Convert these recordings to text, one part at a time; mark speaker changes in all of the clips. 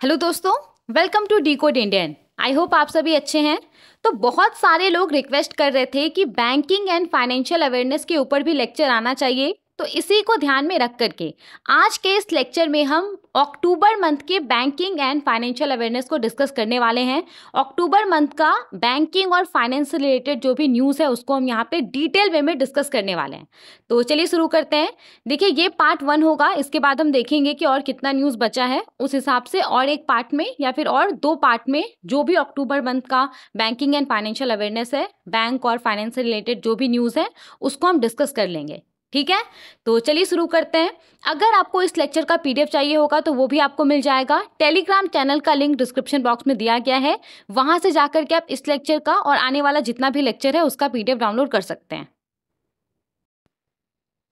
Speaker 1: Hello दोस्तों, welcome to decode Indian. I hope आप सभी अच्छे हैं। तो बहुत सारे लोग रिक्वेस्ट कर रहे थे कि बैंकिंग एंड फाइनेंशियल अवेयरनेस के ऊपर भी लेक्चर आना चाहिए, तो इसी को ध्यान में रख करके आज के इस लेक्चर में हम अक्टूबर मंथ के बैंकिंग एंड फाइनेंशियल अवेयरनेस को डिस्कस करने वाले हैं। अक्टूबर मंथ का बैंकिंग और फाइनेंस से रिलेटेड जो भी न्यूज़ है उसको हम यहाँ पे डिटेल वे में डिस्कस करने वाले हैं। तो चलिए शुरू करते हैं। देखिए, ये पार्ट 1 होगा, इसके बाद हम देखेंगे कि और कितना न्यूज़ बचा है, उस हिसाब से और एक पार्ट में या फिर और 2 पार्ट में जो भी अक्टूबर मंथ का बैंकिंग एंड फाइनेंशियल अवेयरनेस है, बैंक और फाइनेंस से रिलेटेड जो भी न्यूज़ है उसको हम डिस्कस कर लेंगे। ठीक है, तो चलिए शुरू करते हैं। अगर आपको इस लेक्चर का पीडीएफ चाहिए होगा तो वो भी आपको मिल जाएगा। टेलीग्राम चैनल का लिंक डिस्क्रिप्शन बॉक्स में दिया गया है, वहां से जाकर के आप इस लेक्चर का और आने वाला जितना भी लेक्चर है उसका पीडीएफ डाउनलोड कर सकते हैं।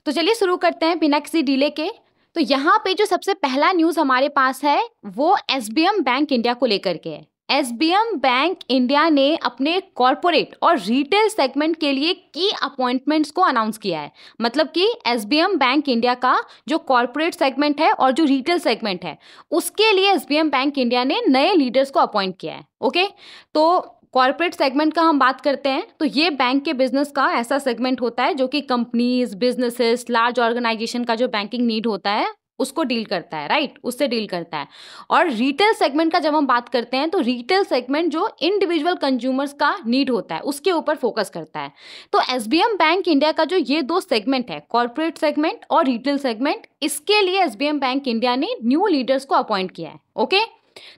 Speaker 1: तो चलिए शुरू करते हैं बिना किसी डिले के। तो यहाँ पे जो सबसे पहला न्यूज़ हमारे पास है वो एसबीएम बैंक इंडिया को लेकर के है। एसबीएम बैंक इंडिया ने अपने कॉरपोरेट और रिटेल सेगमेंट के लिए की अपॉइंटमेंट्स को अनाउंस किया है। मतलब कि एसबीएम बैंक इंडिया का जो कॉरपोरेट सेगमेंट है और जो रिटेल सेगमेंट है उसके लिए एसबीएम बैंक इंडिया ने नए लीडर्स को अपॉइंट किया है। ओके, तो कॉर्पोरेट सेगमेंट का हम बात करते हैं तो ये बैंक के बिजनेस का ऐसा सेगमेंट होता है जो कि कंपनीज, बिजनेसेस, लार्ज ऑर्गेनाइजेशन का जो बैंकिंग नीड होता है उसको डील करता है, राइट, उससे डील करता है। और रिटेल सेगमेंट का जब हम बात करते हैं तो रिटेल सेगमेंट जो इंडिविजुअल कंज्यूमर्स का नीड होता है उसके ऊपर फोकस करता है। तो एसबीएम बैंक इंडिया का जो ये 2 सेगमेंट है, कॉर्पोरेट सेगमेंट और रिटेल सेगमेंट, इसके लिए एसबीएम बैंक इंडिया ने न्यू लीडर्स को अपॉइंट किया है। ओके,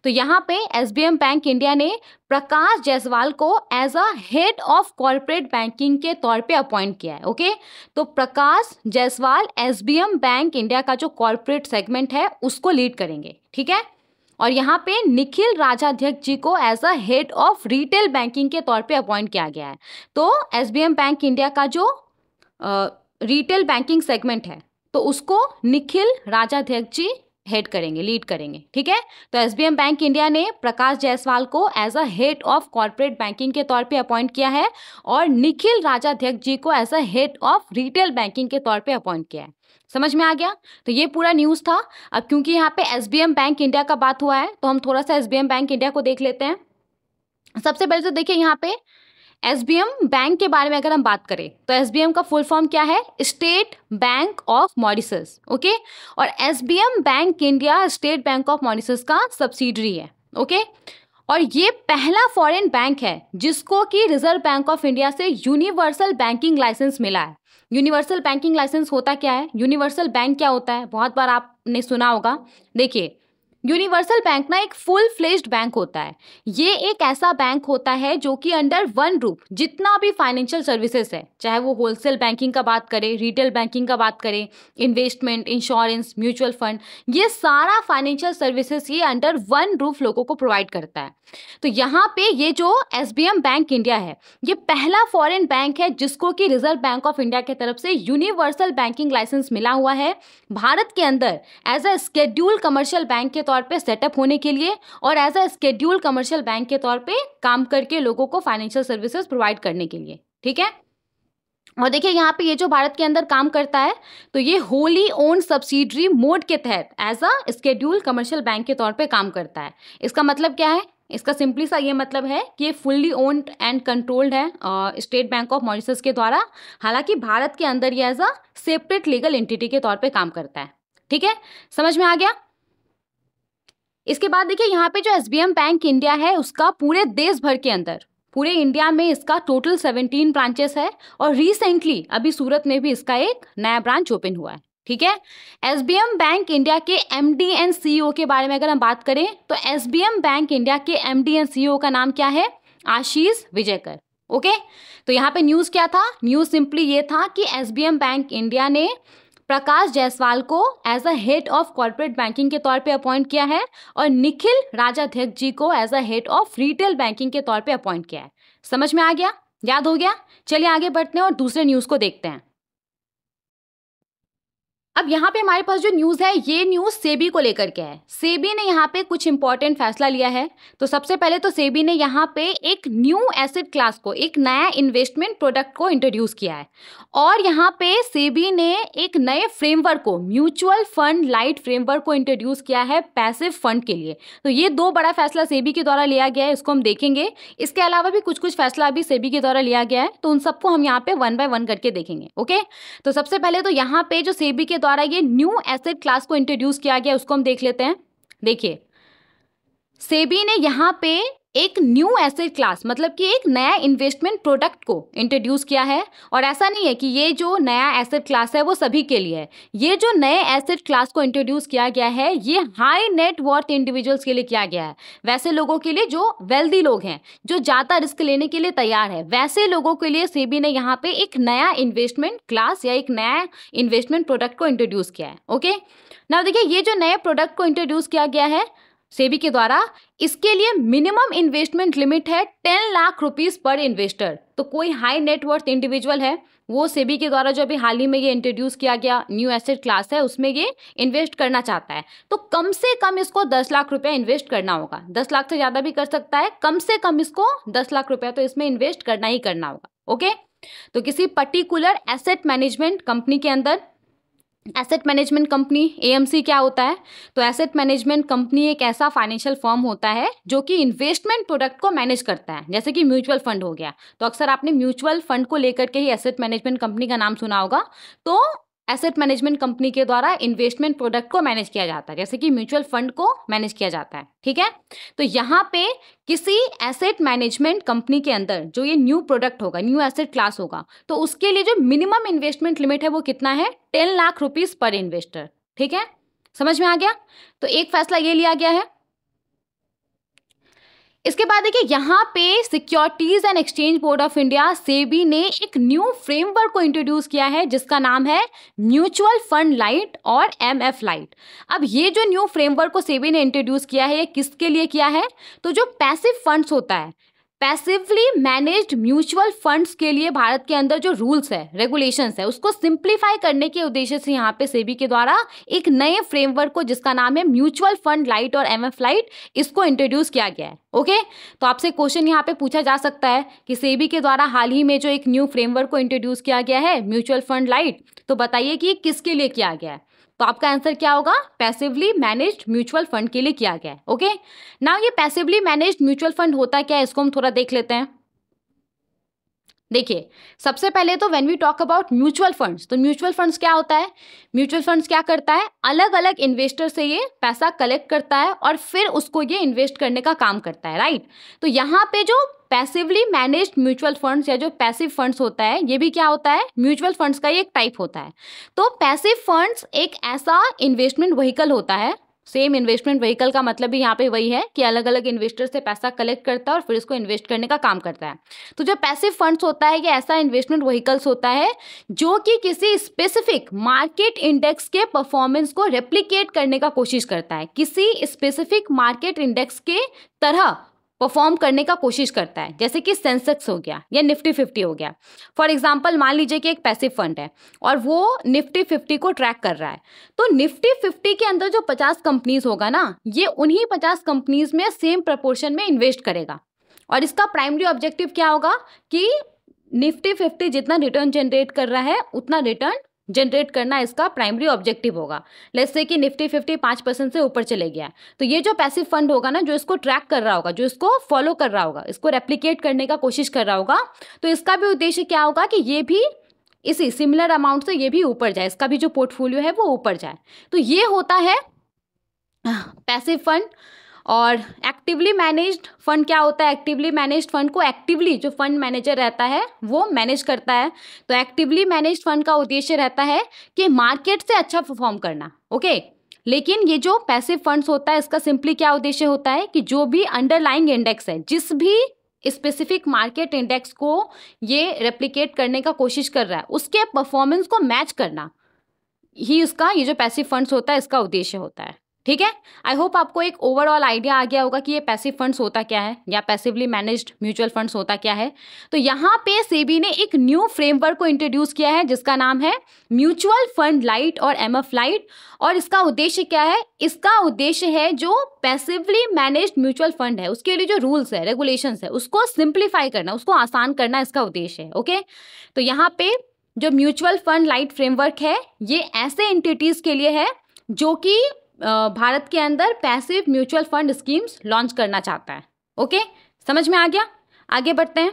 Speaker 1: तो यहाँ पे एसबीएम बैंक इंडिया ने प्रकाश जायसवाल को as a head of corporate banking के तौर पे अपॉइंट किया है। ओके, तो Prakash Jaiswal SBM bank India का जो कॉर्पोरेट सेगमेंट है उसको लीड करेंगे। ठीक है, और यहाँ पे निखिल राजाध्यक्ष जी को as a head of retail banking के तौर पे अपॉइंट किया गया है। तो एसबीएम बैंक इंडिया का जो रिटेल बैंकिंग सेगमेंट है तो उसको निखिल राजाध्यक्ष जी हेड करेंगे, लीड करेंगे। ठीक है, तो एसबीएम बैंक इंडिया ने प्रकाश जायसवाल को as a head of corporate banking के तौर पे अपॉइंट किया है और निखिल राजाध्यक्ष जी को as a head of retail banking के तौर पे अपॉइंट किया है। समझ में आ गया? तो ये पूरा न्यूज़ था। अब क्योंकि यहाँ पे एसबीएम बैंक इंडिया का बात हुआ है तो हम थोड़ा सा एसबीएम बैंक इंडिया को देख लेते हैं। सबसे पहले तो देखिए, यहाँ पे एसबीएम बैंक के बारे में अगर हम बात करें तो एसबीएम का फुल फॉर्म क्या है? State bank of Mauritius. Okay, और SBM bank India State bank of Mauritius का सब्सिडरी है। ओके, और ये पहला फॉरेन बैंक है जिसको कि रिजर्व बैंक ऑफ इंडिया से यूनिवर्सल बैंकिंग लाइसेंस मिला है। यूनिवर्सल बैंकिंग लाइसेंस होता क्या है? यूनिवर्सल बैंक क्या होता है? बहुत बार आपने सुना होगा। देखिए, यूनिवर्सल बैंक ना एक फुल फ्लेज्ड बैंक होता है। ये एक ऐसा बैंक होता है जो कि अंडर वन रूफ जितना भी फाइनेंशियल सर्विसेज है, चाहे वो होलसेल बैंकिंग का बात करें, रिटेल बैंकिंग का बात करें, इन्वेस्टमेंट, इंश्योरेंस, म्यूचुअल फंड, ये सारा फाइनेंशियल सर्विसेज ये अंडर वन रूफ लोगों को प्रोवाइड करता है। तो यहाँ पे ये जो एसबीएम बैंक इंडिया है ये पहला फॉरेन बैंक है जिसको कि रिजर्व बैंक ऑफ इंडिया की तरफ से यूनिवर्सल बैंकिंग लाइसेंस मिला हुआ है भारत के अंदर as a schedule commercial bank के तौर पे सेटअप होने के लिए और as a schedule commercial bank के तौर पे काम करके लोगों को फाइनेंशियल सर्विसेज प्रोवाइड करने के लिए। ठीक है, और देखिए यहाँ पे ये जो भारत के अंदर काम करता है तो ये होली ओन्ड सब्सिडरी मोड के तहत as a schedule commercial bank के तौर पे काम करता है। इसका मतलब क्या है? इसका सिंपली सा ये मतलब है कि ये फुल्ली ओन्ड एंड कंट्रोल्ड है स्टेट बैंक ऑफ मॉरिशस के द्वारा। हालांकि भारत के अंदर ये as a separate legal entity के तौर पे काम करता है। ठीक है, समझ में आ गया? इसके बाद देखिए, यहाँ पे जो एसबीएम बैंक इंडिया है उसका पूरे देश भर के अंदर, पूरे इंडिया में इसका टोटल 17 ब्रांचेस है और रिसेंटली अभी सूरत में भी इसका एक नया ब्रांच ओपन हुआ है। ठीक है, एसबीएम बैंक इंडिया के एमडी एंड सीईओ के बारे में अगर हम बात करें तो एसबीएम बैंक इंडिया के एमडी एंड सीईओ का नाम क्या है? आशीष विजयकर। ओके, तो यहाँ पे न्यूज़ क्या था? न्यूज़ सिंपली ये था कि एसबीएम बैंक इंडिया ने प्रकाश जायसवाल को as a head of corporate banking के तौर पे अपॉइंट किया है और निखिल राजाध्यक्ष जी को as a head of retail banking के तौर पे अपॉइंट किया है। समझ में आ गया? याद हो गया? चलिए आगे बढ़ते हैं और दूसरे न्यूज़ को देखते हैं। अब यहाँ पे हमारे पास जो न्यूज़ है, ये न्यूज़ सेबी को लेकर के है। सेबी ने यहाँ पे कुछ इंपॉर्टेंट फैसला लिया है। तो सबसे पहले तो सेबी ने यहाँ पे एक न्यू एसेट क्लास को, एक नया इन्वेस्टमेंट प्रोडक्ट को इंट्रोड्यूस किया है। और यहाँ पे सेबी ने एक नए फ्रेमवर्क को, म्यूचुअल फंड लाइट फ्रेमवर्क को इंट्रोड्यूस किया है पैसिव फंड के लिए। तो ये दो बड़ा फैसला सेबी के द्वारा लिया गया है, इसको हम देखेंगे। इसके अलावा भी कुछ कुछ फैसला अभी सेबी के द्वारा लिया गया है, तो उन सबको हम यहाँ पे 1 बाय 1 करके देखेंगे। ओके, तो सबसे पहले तो यहाँ पे जो सेबी के द्वारा ये न्यू एसेट क्लास को इंट्रोड्यूस किया गया, उसको हम देख लेते हैं। देखिए, सेबी ने यहाँ पे एक न्यू एसेट क्लास, मतलब कि एक नया इन्वेस्टमेंट प्रोडक्ट को इंट्रोड्यूस किया है। और ऐसा नहीं है कि ये जो नया एसेट क्लास है वो सभी के लिए है। ये जो नए एसेट क्लास को इंट्रोड्यूस किया गया है, ये हाई नेट वर्थ इंडिविजुअल्स के लिए किया गया है। वैसे लोगों के लिए जो वेल्दी लोग हैं, जो ज़्यादा रिस्क लेने के लिए तैयार है, वैसे लोगों के लिए सेबी ने यहाँ पे एक नया इन्वेस्टमेंट क्लास या एक नया इन्वेस्टमेंट प्रोडक्ट को इंट्रोड्यूस किया है। ओके, नाउ देखिए, ये जो नए प्रोडक्ट को इंट्रोड्यूस किया गया है सेबी के द्वारा, इसके लिए मिनिमम इन्वेस्टमेंट लिमिट है 10 लाख रुपीस पर इन्वेस्टर। तो कोई हाई नेटवर्थ इंडिविजुअल है, वो सेबी के द्वारा जो अभी हाल ही में ये इंट्रोड्यूस किया गया न्यू एसेट क्लास है, उसमें ये इन्वेस्ट करना चाहता है, तो कम से कम इसको 10 लाख रुपया इन्वेस्ट करना होगा। 10 लाख से ज़्यादा भी कर सकता है, कम से कम इसको 10 लाख रुपया तो इसमें इन्वेस्ट करना ही करना होगा। ओके, तो किसी पर्टिकुलर एसेट मैनेजमेंट कंपनी के अंदर, एसेट मैनेजमेंट कंपनी एएमसी क्या होता है? तो एसेट मैनेजमेंट कंपनी एक ऐसा फाइनेंशियल फर्म होता है जो कि इन्वेस्टमेंट प्रोडक्ट को मैनेज करता है, जैसे कि म्यूचुअल फंड हो गया। तो अक्सर आपने म्यूचुअल फंड को लेकर के ही एसेट मैनेजमेंट कंपनी का नाम सुना होगा। तो एसेट मैनेजमेंट कंपनी के द्वारा इन्वेस्टमेंट प्रोडक्ट को मैनेज किया जाता है, जैसे कि म्यूचुअल फंड को मैनेज किया जाता है। ठीक है, तो यहाँ पे किसी एसेट मैनेजमेंट कंपनी के अंदर जो ये न्यू प्रोडक्ट होगा, न्यू एसेट क्लास होगा, तो उसके लिए जो मिनिमम इन्वेस्टमेंट लिमिट है वो कितना है? 10 लाख रुपीस पर इन्वेस्टर। ठीक है, समझ में आ गया? तो एक फैसला ये लिया गया है। इसके बाद देखिए, यहाँ पे securities and exchange board of India SEBI ने एक न्यू फ्रेमवर्क को इंट्रोड्यूस किया है, जिसका नाम है म्यूचुअल फंड लाइट और एमएफ लाइट। अब ये जो न्यू फ्रेमवर्क को सेबी ने इंट्रोड्यूस किया है, ये किसके लिए किया है? तो जो पैसिव फंड्स होता है, पैसिवली मैनेज्ड म्यूचुअल फंड्स के लिए भारत के अंदर जो रूल्स है, रेगुलेशंस है, उसको सिंप्लीफाई करने के उद्देश्य से यहाँ पे सेबी के द्वारा एक नए फ्रेमवर्क को, जिसका नाम है म्यूचुअल फंड लाइट और एमएफ लाइट, इसको इंट्रोड्यूस किया गया है। ओके, तो आपसे क्वेश्चन यहाँ पे पूछा जा सकता है कि सेबी के द्वारा हाल ही में जो एक न्यू फ्रेमवर्क को इंट्रोड्यूस किया गया है म्यूचुअल फंड लाइट, तो बताइए कि ये किसके लिए किया गया है? तो आपका आंसर क्या होगा? पैसिवली मैनेज्ड म्यूचुअल फंड के लिए किया गया है। ओके, नाउ ये पैसिवली मैनेज्ड म्यूचुअल फंड होता क्या है, इसको हम थोड़ा देख लेते हैं। देखिए, सबसे पहले तो when we talk about mutual funds, तो म्यूचुअल फंड्स क्या होता है? म्यूचुअल फंड्स क्या करता है? अलग अलग इन्वेस्टर से ये पैसा कलेक्ट करता है और फिर उसको ये इन्वेस्ट करने का काम करता है, राइट? तो यहाँ पे जो पैसिवली मैनेज्ड म्यूचुअल फंड्स या जो पैसिव फंड्स होता है, ये भी क्या होता है? म्यूचुअल फंड्स का ही एक टाइप होता है। तो पैसिव फंड्स एक ऐसा इन्वेस्टमेंट व्हीकल होता है, सेम इन्वेस्टमेंट व्हीकल का मतलब भी यहाँ पे वही है कि अलग अलग इन्वेस्टर से पैसा कलेक्ट करता है और फिर इसको इन्वेस्ट करने का काम करता है। तो जो पैसिव फंड्स होता है, ये ऐसा इन्वेस्टमेंट व्हीकल्स होता है जो कि किसी स्पेसिफिक मार्केट इंडेक्स के परफॉर्मेंस को रेप्लिकेट करने का कोशिश करता है, किसी स्पेसिफिक मार्केट इंडेक्स के तरह परफॉर्म करने का कोशिश करता है, जैसे कि सेंसेक्स हो गया या निफ्टी 50 हो गया। फॉर एग्जांपल, मान लीजिए कि एक पैसिव फंड है और वो निफ्टी 50 को ट्रैक कर रहा है, तो निफ्टी 50 के अंदर जो 50 कंपनीज होगा ना, ये उन्हीं 50 कंपनीज में सेम प्रपोर्शन में इन्वेस्ट करेगा। और इसका प्राइमरी ऑब्जेक्टिव क्या होगा कि निफ्टी 50 जितना रिटर्न जनरेट कर रहा है, उतना रिटर्न जनरेट करना इसका प्राइमरी ऑब्जेक्टिव होगा। लेट्स से कि निफ्टी 50 5% से ऊपर चले गया, तो ये जो पैसिव फंड होगा ना, जो इसको ट्रैक कर रहा होगा, जो इसको फॉलो कर रहा होगा, इसको रेप्लिकेट करने का कोशिश कर रहा होगा, तो इसका भी उद्देश्य क्या होगा कि ये भी इसी सिमिलर अमाउंट से ये भी ऊपर जाए, इसका भी जो पोर्टफोलियो है वो ऊपर जाए। तो ये होता है पैसिव फंड। और एक्टिवली मैनेज्ड फंड क्या होता है? एक्टिवली मैनेज्ड फंड को एक्टिवली जो फंड मैनेजर रहता है वो मैनेज करता है। तो एक्टिवली मैनेज्ड फंड का उद्देश्य रहता है कि मार्केट से अच्छा परफॉर्म करना। ओके, लेकिन ये जो पैसिव फंड्स होता है, इसका सिंपली क्या उद्देश्य होता है कि जो भी अंडरलाइंग इंडेक्स है, जिस भी स्पेसिफिक मार्केट इंडेक्स को ये रेप्लिकेट करने का कोशिश कर रहा है, उसके परफॉर्मेंस को मैच करना ही उसका, ये जो पैसिव फंड्स होता है, इसका उद्देश्य होता है। ठीक है, आई होप आपको एक ओवरऑल आइडिया आ गया होगा कि ये पैसिव फंड्स होता क्या है या पैसिवली मैनेज्ड म्यूचुअल फंड्स होता क्या है। तो यहाँ पे सेबी ने एक न्यू फ्रेमवर्क को इंट्रोड्यूस किया है जिसका नाम है म्यूचुअल फंड लाइट और MF लाइट। और इसका उद्देश्य क्या है? इसका उद्देश्य है जो पैसिवली मैनेज्ड म्यूचुअल फंड है उसके लिए जो रूल्स है, रेगुलेशंस है, उसको सिंप्लीफाई करना, उसको आसान करना इसका उद्देश्य है। ओके, तो यहाँ पे जो म्यूचुअल फंड लाइट फ्रेमवर्क है ये ऐसे एंटिटीज के लिए है जो कि भारत के अंदर passive mutual fund schemes launch करना चाहता है। ओके, समझ में आ गया? आगे बढ़ते हैं।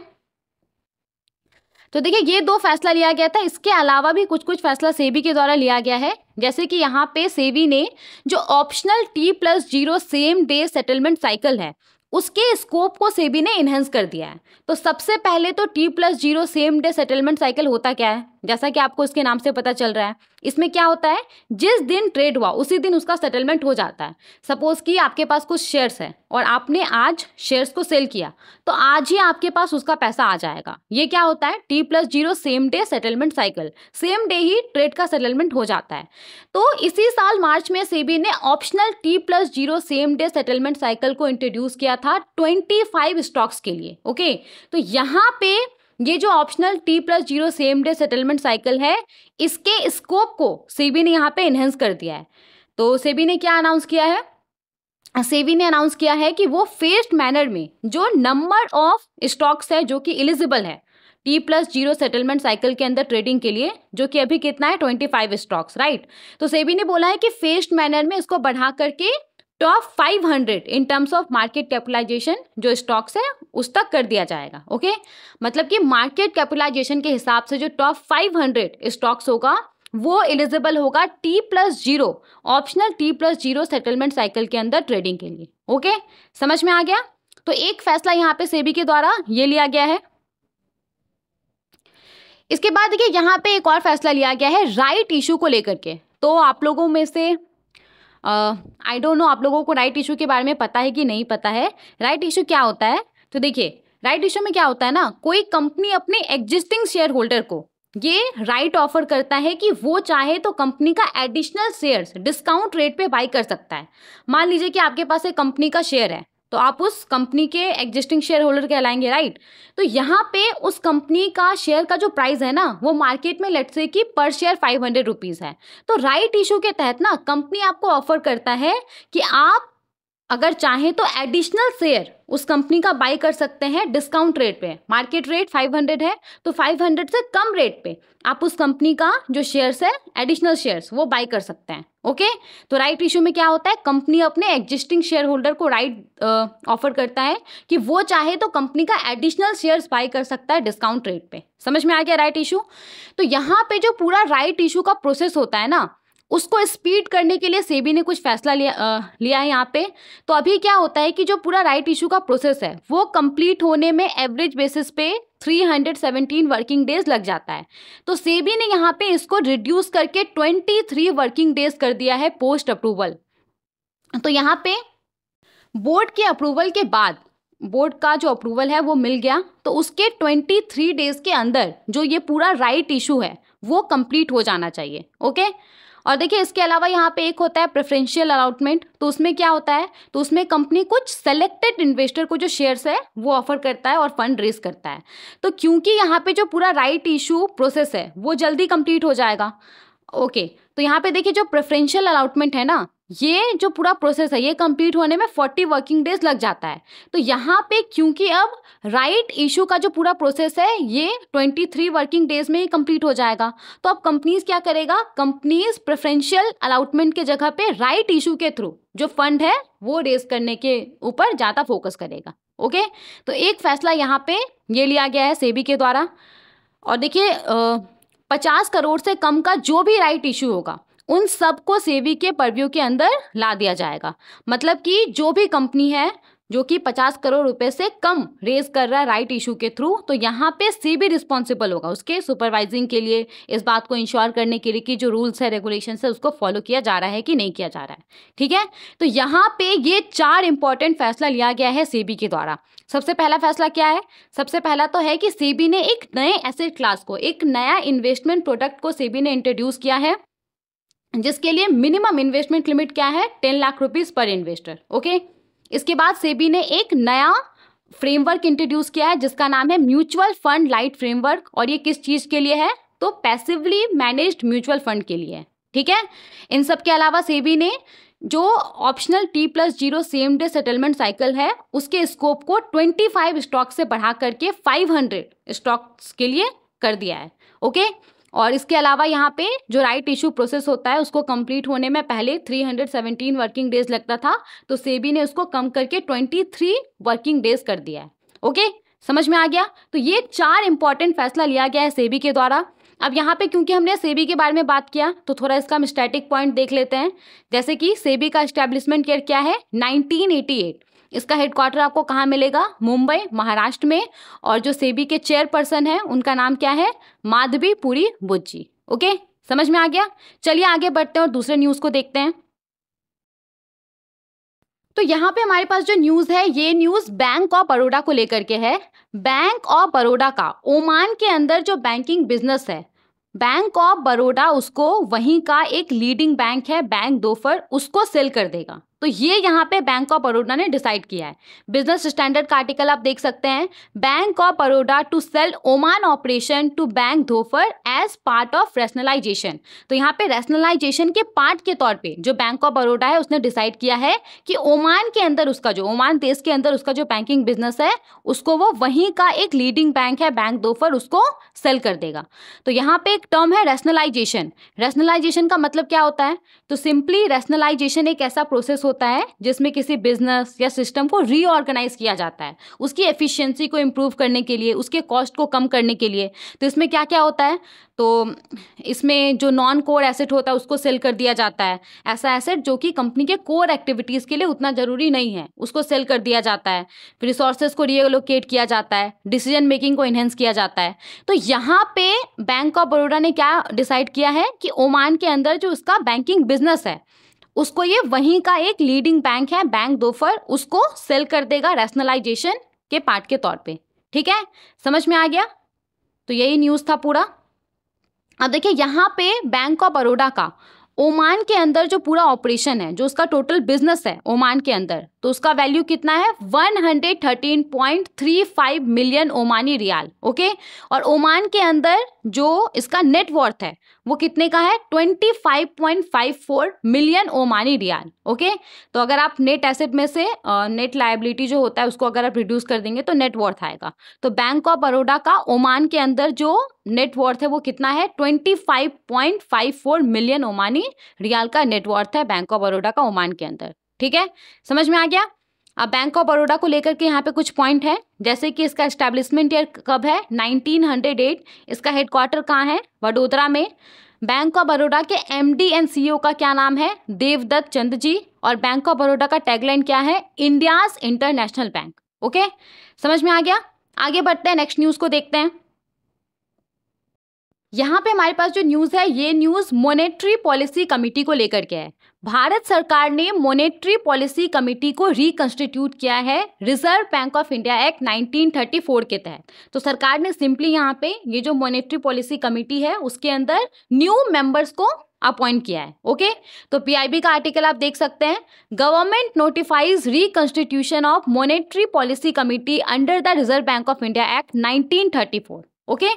Speaker 1: तो देखिए ये 2 फैसला लिया गया था, इसके अलावा भी कुछ फैसला सेबी के द्वारा लिया गया है। जैसे कि यहाँ पे सेबी ने जो optional T+0 same day settlement cycle है उसके स्कोप को सेबी ने इनहेंस कर दिया है। तो सबसे पहले तो T+0 same day settlement cycle होता क्या है? जैसा कि आपको इसके नाम से पता चल रहा है, इसमें क्या होता है, जिस दिन ट्रेड हुआ उसी दिन उसका सेटलमेंट हो जाता है। सपोज कि आपके पास कुछ शेयर्स है और आपने आज शेयर्स को सेल किया तो आज ही आपके पास उसका पैसा आ जाएगा। ये क्या होता है? T+0 same day settlement cycle, same day ही ट्रेड का सेटलमेंट हो जाता है। तो इसी साल मार्च में सेबी ने optional T+0 same day settlement cycle को इंट्रोड्यूस किया था 25 स्टॉक्स के लिए। ओके, तो यहाँ पे ये जो optional T+0 same day settlement cycle है इसके स्कोप को सेबी ने यहाँ पे इनहेंस कर दिया है। तो सेबी ने क्या अनाउंस किया है? सेबी ने अनाउंस किया है कि वो फेस्ड मैनर में जो नंबर ऑफ स्टॉक्स है जो कि एलिजिबल है T+0 सेटलमेंट साइकिल के अंदर ट्रेडिंग के लिए, जो कि अभी कितना है 25 स्टॉक्स, राइट। तो सेबी ने बोला है कि फेस्ड मैनर में इसको बढ़ा करके top 500 in terms of market capitalization जो स्टॉक्स है उस तक कर दिया जाएगा। ओके, मतलब कि मार्केट कैपिटलाइजेशन के हिसाब से जो टॉप 500 स्टॉक्स होगा वो एलिजिबल होगा T+0 optional T+0 settlement cycle के अंदर ट्रेडिंग के लिए। ओके, समझ में आ गया? तो एक फैसला यहाँ पे सेबी के द्वारा ये लिया गया है। इसके बाद देखिए यहाँ पे एक और फैसला लिया गया है राइट इशू को लेकर के। तो आप लोगों में से आई डोंट नो आप लोगों को राइट इशू के बारे में पता है कि नहीं पता है। राइट इशू क्या होता है? तो देखिए राइट इशू में क्या होता है ना, कोई कंपनी अपने एग्जिस्टिंग शेयर होल्डर को ये राइट ऑफर करता है कि वो चाहे तो कंपनी का एडिशनल शेयर्स डिस्काउंट रेट पे बाई कर सकता है। मान लीजिए कि आपके पास एक कंपनी का शेयर है तो आप उस कंपनी के एग्जिस्टिंग शेयर होल्डर कहलाएंगे, राइट। तो यहाँ पे उस कंपनी का शेयर का जो प्राइस है ना वो मार्केट में लेट्स से कि पर शेयर 500 रुपीज़ है। तो राइट इशू के तहत ना कंपनी आपको ऑफर करता है कि आप अगर चाहें तो एडिशनल शेयर उस कंपनी का बाई कर सकते हैं डिस्काउंट रेट पे। मार्केट रेट 500 है तो 500 से कम रेट पे आप उस कंपनी का जो शेयर्स है एडिशनल शेयर्स वो बाई कर सकते हैं। ओके, तो राइट इशू में क्या होता है, कंपनी अपने एग्जिस्टिंग शेयर होल्डर को राइट ऑफर करता है कि वो चाहे तो कंपनी का एडिशनल शेयर्स बाई कर सकता है डिस्काउंट रेट पे। समझ में आ गया राइट इशू? तो यहाँ पे जो पूरा राइट इशू का प्रोसेस होता है ना उसको स्पीड करने के लिए सेबी ने कुछ फैसला लिया है यहाँ पे। तो अभी क्या होता है कि जो पूरा राइट इशू का प्रोसेस है वो कंप्लीट होने में एवरेज बेसिस पे 317 वर्किंग डेज लग जाता है। तो सेबी ने यहाँ पे इसको रिड्यूस करके 23 वर्किंग डेज कर दिया है पोस्ट अप्रूवल। तो यहाँ पे बोर्ड के अप्रूवल के बाद बोर्ड का जो अप्रूवल है वो मिल गया तो उसके 23 डेज के अंदर जो ये पूरा राइट इशू है वो कंप्लीट हो जाना चाहिए। ओके, और देखिए इसके अलावा यहाँ पे एक होता है प्रेफरेंशियल अलॉटमेंट। तो उसमें क्या होता है, तो उसमें कंपनी कुछ सेलेक्टेड इन्वेस्टर को जो शेयर्स है वो ऑफर करता है और फंड रेज करता है। तो क्योंकि यहाँ पे जो पूरा राइट इशू प्रोसेस है वो जल्दी कंप्लीट हो जाएगा। ओके, तो यहाँ पे देखिए जो प्रेफरेंशियल अलॉटमेंट है ना ये जो पूरा प्रोसेस है ये कंप्लीट होने में 40 वर्किंग डेज लग जाता है। तो यहाँ पे क्योंकि अब राइट इशू का जो पूरा प्रोसेस है ये 23 वर्किंग डेज में ही कंप्लीट हो जाएगा। तो अब कंपनीज क्या करेगा, कंपनीज प्रेफरेंशियल अलॉटमेंट के जगह पे राइट इशू के थ्रू जो फंड है वो रेज करने के ऊपर ज़्यादा फोकस करेगा। ओके, तो एक फैसला यहाँ पे ये लिया गया है सेबी के द्वारा। और देखिए 50 करोड़ से कम का जो भी राइट इशू होगा उन सबको सेबी के परव्यू के अंदर ला दिया जाएगा। मतलब कि जो भी कंपनी है जो कि 50 करोड़ रुपए से कम रेज कर रहा है राइट इशू के थ्रू, तो यहाँ पे सेबी रिस्पॉन्सिबल होगा उसके सुपरवाइजिंग के लिए, इस बात को इंश्योर करने के लिए कि जो रूल्स है रेगुलेशन है उसको फॉलो किया जा रहा है कि नहीं किया जा रहा है। ठीक है, तो यहाँ पे ये 4 इंपॉर्टेंट फैसला लिया गया है सेबी के द्वारा। सबसे पहला फैसला क्या है, सबसे पहला तो है कि सेबी ने एक नए एसेट क्लास को, एक नया इन्वेस्टमेंट प्रोडक्ट को सेबी ने इंट्रोड्यूस किया है जिसके लिए मिनिमम इन्वेस्टमेंट लिमिट क्या है, 10 lakh rupees per investor. Okay, इसके बाद सेबी ने एक नया फ्रेमवर्क इंट्रोड्यूस किया है जिसका नाम है म्यूचुअल फंड लाइट फ्रेमवर्क, और ये किस चीज के लिए है, तो पैसिवली मैनेज्ड म्यूचुअल फंड के लिए है। ठीक है, इन सब के अलावा सेबी ने जो optional T+0 same day settlement cycle है उसके स्कोप को 25 स्टॉक से बढ़ा करके 500 स्टॉक्स के लिए कर दिया है। ओके, और इसके अलावा यहाँ पे जो राइट इशू प्रोसेस होता है उसको कंप्लीट होने में पहले 317 वर्किंग डेज लगता था, तो सेबी ने उसको कम करके 23 वर्किंग डेज कर दिया है। ओके, समझ में आ गया। तो ये 4 इंपॉर्टेंट फैसला लिया गया है सेबी के द्वारा। अब यहाँ पे क्योंकि हमने सेबी के बारे में बात किया तो थोड़ा इसका हम स्टैटिक पॉइंट देख लेते हैं। जैसे कि सेबी का एस्टेब्लिशमेंट ईयर क्या है, 1988। इसका हेडक्वार्टर आपको कहाँ मिलेगा, मुंबई महाराष्ट्र में, और जो सेबी के चेयरपर्सन है उनका नाम क्या है, माधवीपुरी बुज्जी। ओके, समझ में आ गया। चलिए आगे बढ़ते हैं और दूसरे न्यूज को देखते हैं। तो यहाँ पे हमारे पास जो न्यूज है ये न्यूज बैंक ऑफ बड़ौदा को लेकर के है। बैंक ऑफ बड़ौदा का ओमान के अंदर जो बैंकिंग बिजनेस है, बैंक ऑफ बड़ौदा उसको वहीं का एक लीडिंग बैंक है बैंक दोफर, उसको सेल कर देगा। तो ये यहाँ पे बैंक ऑफ बड़ौदा ने डिसाइड किया है। बिजनेस स्टैंडर्ड का आर्टिकल आप देख सकते हैं, Bank of Baroda to sell Oman operation to Bank Dhofar as part of rationalisation. तो यहाँ पे रैशनलाइजेशन के पार्ट के तौर पे जो बैंक ऑफ बड़ौदा है उसने डिसाइड किया है कि ओमान के अंदर उसका जो ओमान देश के अंदर उसका जो बैंकिंग बिजनेस है उसको वो वहीं का एक लीडिंग बैंक है बैंक दोफर उसको सेल कर देगा। तो यहाँ पे एक टर्म है रैशनलाइजेशन। रैशनलाइजेशन का मतलब क्या होता है, तो सिंपली रैशनलाइजेशन एक ऐसा प्रोसेस होता है जिसमें किसी बिजनेस या सिस्टम को रीऑर्गेनाइज किया जाता है उसकी एफिशिएंसी को इम्प्रूव करने के लिए, उसके कॉस्ट को कम करने के लिए। तो इसमें क्या क्या होता है, तो इसमें जो नॉन कोर एसेट होता है उसको सेल कर दिया जाता है। ऐसा एसेट जो कि कंपनी के कोर एक्टिविटीज़ के लिए उतना ज़रूरी नहीं है उसको सेल कर दिया जाता है। फिर रिसोर्सेज को रीएलोकेट किया जाता है, डिसीजन मेकिंग को इन्हेंस किया जाता है। तो यहाँ पे बैंक ऑफ बड़ौदा ने क्या डिसाइड किया है कि ओमान के अंदर जो उसका बैंकिंग बिजनेस है उसको ये वहीं का एक लीडिंग बैंक है बैंक दोफर उसको सेल कर देगा रैशनलाइजेशन के पार्ट के तौर पे। ठीक है, समझ में आ गया। तो यही न्यूज़ था पूरा। अब देखिए यहाँ पे बैंक ऑफ बड़ौदा का ओमान के अंदर जो पूरा ऑपरेशन है, जो उसका टोटल बिजनेस है ओमान के अंदर, तो उसका वैल्यू कितना है 113.35 मिलियन ओमानी रियाल। ओके, और ओमान के अंदर जो इसका नेटवर्थ है वो कितने का है 25.54 मिलियन ओमानी रियाल। ओके, तो अगर आप नेट एसेट में से नेट लायबिलिटी जो होता है उसको अगर आप रिड्यूस कर देंगे तो नेटवर्थ आएगा। तो बैंक ऑफ बड़ौदा का ओमान के अंदर जो नेटवर्थ है वो कितना है 25.54 मिलियन ओमानी रियाल का नेटवर्थ है बैंक ऑफ बड़ौदा का ओमान के अंदर। ठीक है, समझ में आ गया। अब बैंक ऑफ बड़ौदा को लेकर के यहाँ पे कुछ पॉइंट है, जैसे कि इसका एस्टैब्लिशमेंट ईयर कब है 1908। इसका हेडक्वार्टर कहाँ है, वडोदरा में। बैंक ऑफ बड़ौदा के MD एंड CEO का क्या नाम है, देवदत्त चंद जी। और बैंक ऑफ बड़ौदा का टैगलाइन क्या है, इंडियाज इंटरनेशनल बैंक। ओके, समझ में आ गया। आगे बढ़ते हैं, नेक्स्ट न्यूज को देखते हैं। यहाँ पे हमारे पास जो न्यूज़ है ये न्यूज़ मॉनेटरी पॉलिसी कमेटी को लेकर के है। भारत सरकार ने मॉनेटरी पॉलिसी कमेटी को रिकंस्टिट्यूट किया है reserve Bank of India act 1934 के तहत। तो सरकार ने सिंपली यहाँ पे ये जो मॉनेटरी पॉलिसी कमेटी है उसके अंदर न्यू मेंबर्स को अपॉइंट किया है। ओके, तो PIB का आर्टिकल आप देख सकते हैं, government notifies reconstitution of monetary policy committee under the reserve Bank of India act 1934। Okay,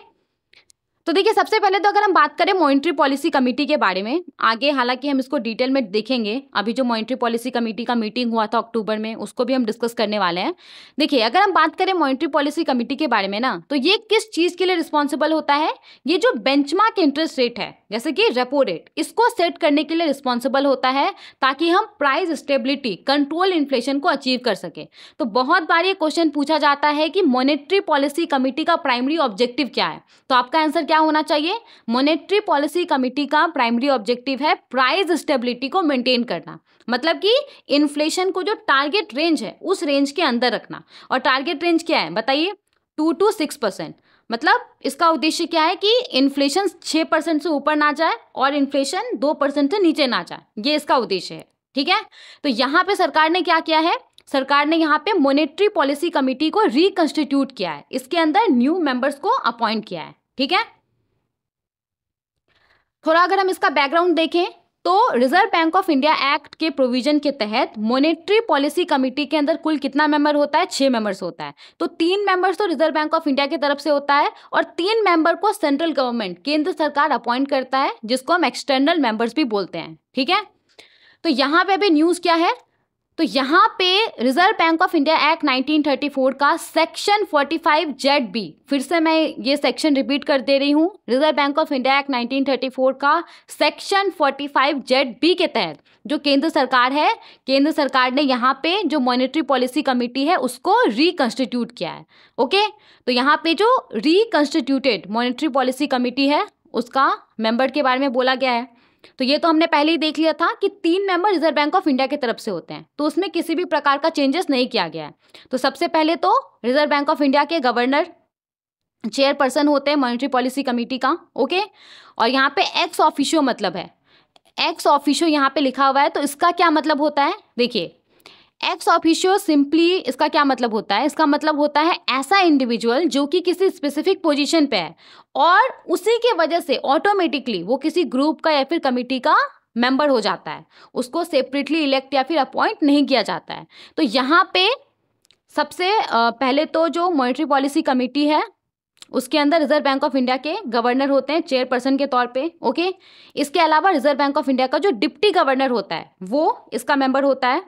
Speaker 1: तो देखिए सबसे पहले तो अगर हम बात करें मॉनेटरी पॉलिसी कमेटी के बारे में, आगे हालांकि हम इसको डिटेल में देखेंगे, अभी जो मॉनेटरी पॉलिसी कमेटी का मीटिंग हुआ था अक्टूबर में उसको भी हम डिस्कस करने वाले हैं। देखिए अगर हम बात करें मॉनेटरी पॉलिसी कमेटी के बारे में ना, तो ये किस चीज़ के लिए रिस्पॉन्सिबल होता है, ये जो बेंचमार्क इंटरेस्ट रेट है जैसे कि रेपो रेट, इसको सेट करने के लिए रिस्पॉन्सिबल होता है ताकि हम प्राइस स्टेबिलिटी कंट्रोल इन्फ्लेशन को अचीव कर सके। तो बहुत बार ये क्वेश्चन पूछा जाता है कि मॉनेटरी पॉलिसी कमेटी का प्राइमरी ऑब्जेक्टिव क्या है, तो आपका आंसर क्या होना चाहिए, मॉनेटरी पॉलिसी कमेटी का प्राइमरी ऑब्जेक्टिव है प्राइस स्टेबिलिटी को मेंटेन करना, मतलब कि इन्फ्लेशन को जो टारगेट रेंज है उस रेंज के अंदर रखना। और टारगेट रेंज क्या है बताइए, 2 to 6%। मतलब इसका उद्देश्य क्या है कि इन्फ्लेशन 6% से ऊपर ना जाए और इन्फ्लेशन 2% से नीचे ना जाए, ये इसका उद्देश्य है। ठीक है, तो यहाँ पे सरकार ने क्या किया है, सरकार ने यहाँ पे मॉनेटरी पॉलिसी कमेटी को रिकंस्टिट्यूट किया है, इसके अंदर न्यू मेंबर्स को अपॉइंट किया है। ठीक है, थोड़ा अगर हम इसका बैकग्राउंड देखें तो reserve Bank of India act के प्रोविजन के तहत मॉनेटरी पॉलिसी कमेटी के अंदर कुल कितना मेंबर होता है? 6 मेंबर्स होता है। तो 3 मेंबर्स तो रिजर्व बैंक ऑफ इंडिया की तरफ से होता है और 3 मेंबर को सेंट्रल गवर्नमेंट, केंद्र सरकार अपॉइंट करता है, जिसको हम एक्सटर्नल मेंबर्स भी बोलते हैं। ठीक है, तो यहाँ पे अभी न्यूज़ क्या है? तो यहाँ पे reserve Bank of India act 1934 का सेक्शन 45ZB, फिर से मैं ये सेक्शन रिपीट कर दे रही हूँ, reserve Bank of India act 1934 का सेक्शन 45ZB के तहत जो केंद्र सरकार है, केंद्र सरकार ने यहाँ पे जो मॉनेटरी पॉलिसी कमेटी है उसको रिकंस्टिट्यूट किया है। ओके, तो यहाँ पे जो रिकंस्टिट्यूटेड मॉनेटरी पॉलिसी कमेटी है उसका मेंबर के बारे में बोला गया है। तो ये तो हमने पहले ही देख लिया था कि 3 member reserve Bank of India की तरफ से होते हैं, तो उसमें किसी भी प्रकार का चेंजेस नहीं किया गया है। तो सबसे पहले तो रिजर्व बैंक ऑफ इंडिया के गवर्नर चेयरपर्सन होते हैं मॉनेटरी पॉलिसी कमेटी का। ओके, और यहाँ पे एक्स ऑफिशियो मतलब है, एक्स ऑफिशियो यहाँ पे लिखा हुआ है। तो इसका क्या मतलब होता है? देखिए, एक्स ऑफिशियो सिंपली इसका क्या मतलब होता है? इसका मतलब होता है ऐसा इंडिविजुअल जो कि किसी स्पेसिफिक पोजीशन पे है और उसी के वजह से ऑटोमेटिकली वो किसी ग्रुप का या फिर कमिटी का मेंबर हो जाता है, उसको सेपरेटली इलेक्ट या फिर अपॉइंट नहीं किया जाता है। तो यहाँ पे सबसे पहले तो जो मॉनेटरी पॉलिसी कमेटी है उसके अंदर रिजर्व बैंक ऑफ इंडिया के गवर्नर होते हैं चेयरपर्सन के तौर पे। ओके, इसके अलावा रिजर्व बैंक ऑफ इंडिया का जो डिप्टी गवर्नर होता है वो इसका मेंबर होता है।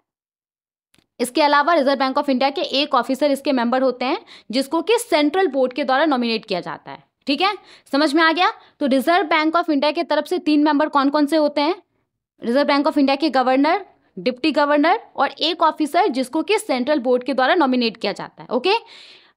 Speaker 1: इसके अलावा रिजर्व बैंक ऑफ इंडिया के एक ऑफिसर इसके मेंबर होते हैं जिसको कि सेंट्रल बोर्ड के द्वारा नॉमिनेट किया जाता है। ठीक है, समझ में आ गया? तो रिजर्व बैंक ऑफ इंडिया की तरफ से 3 मेंबर कौन कौन से होते हैं? रिजर्व बैंक ऑफ इंडिया के गवर्नर, डिप्टी गवर्नर और एक ऑफिसर जिसको कि सेंट्रल बोर्ड के द्वारा नॉमिनेट किया जाता है। ओके,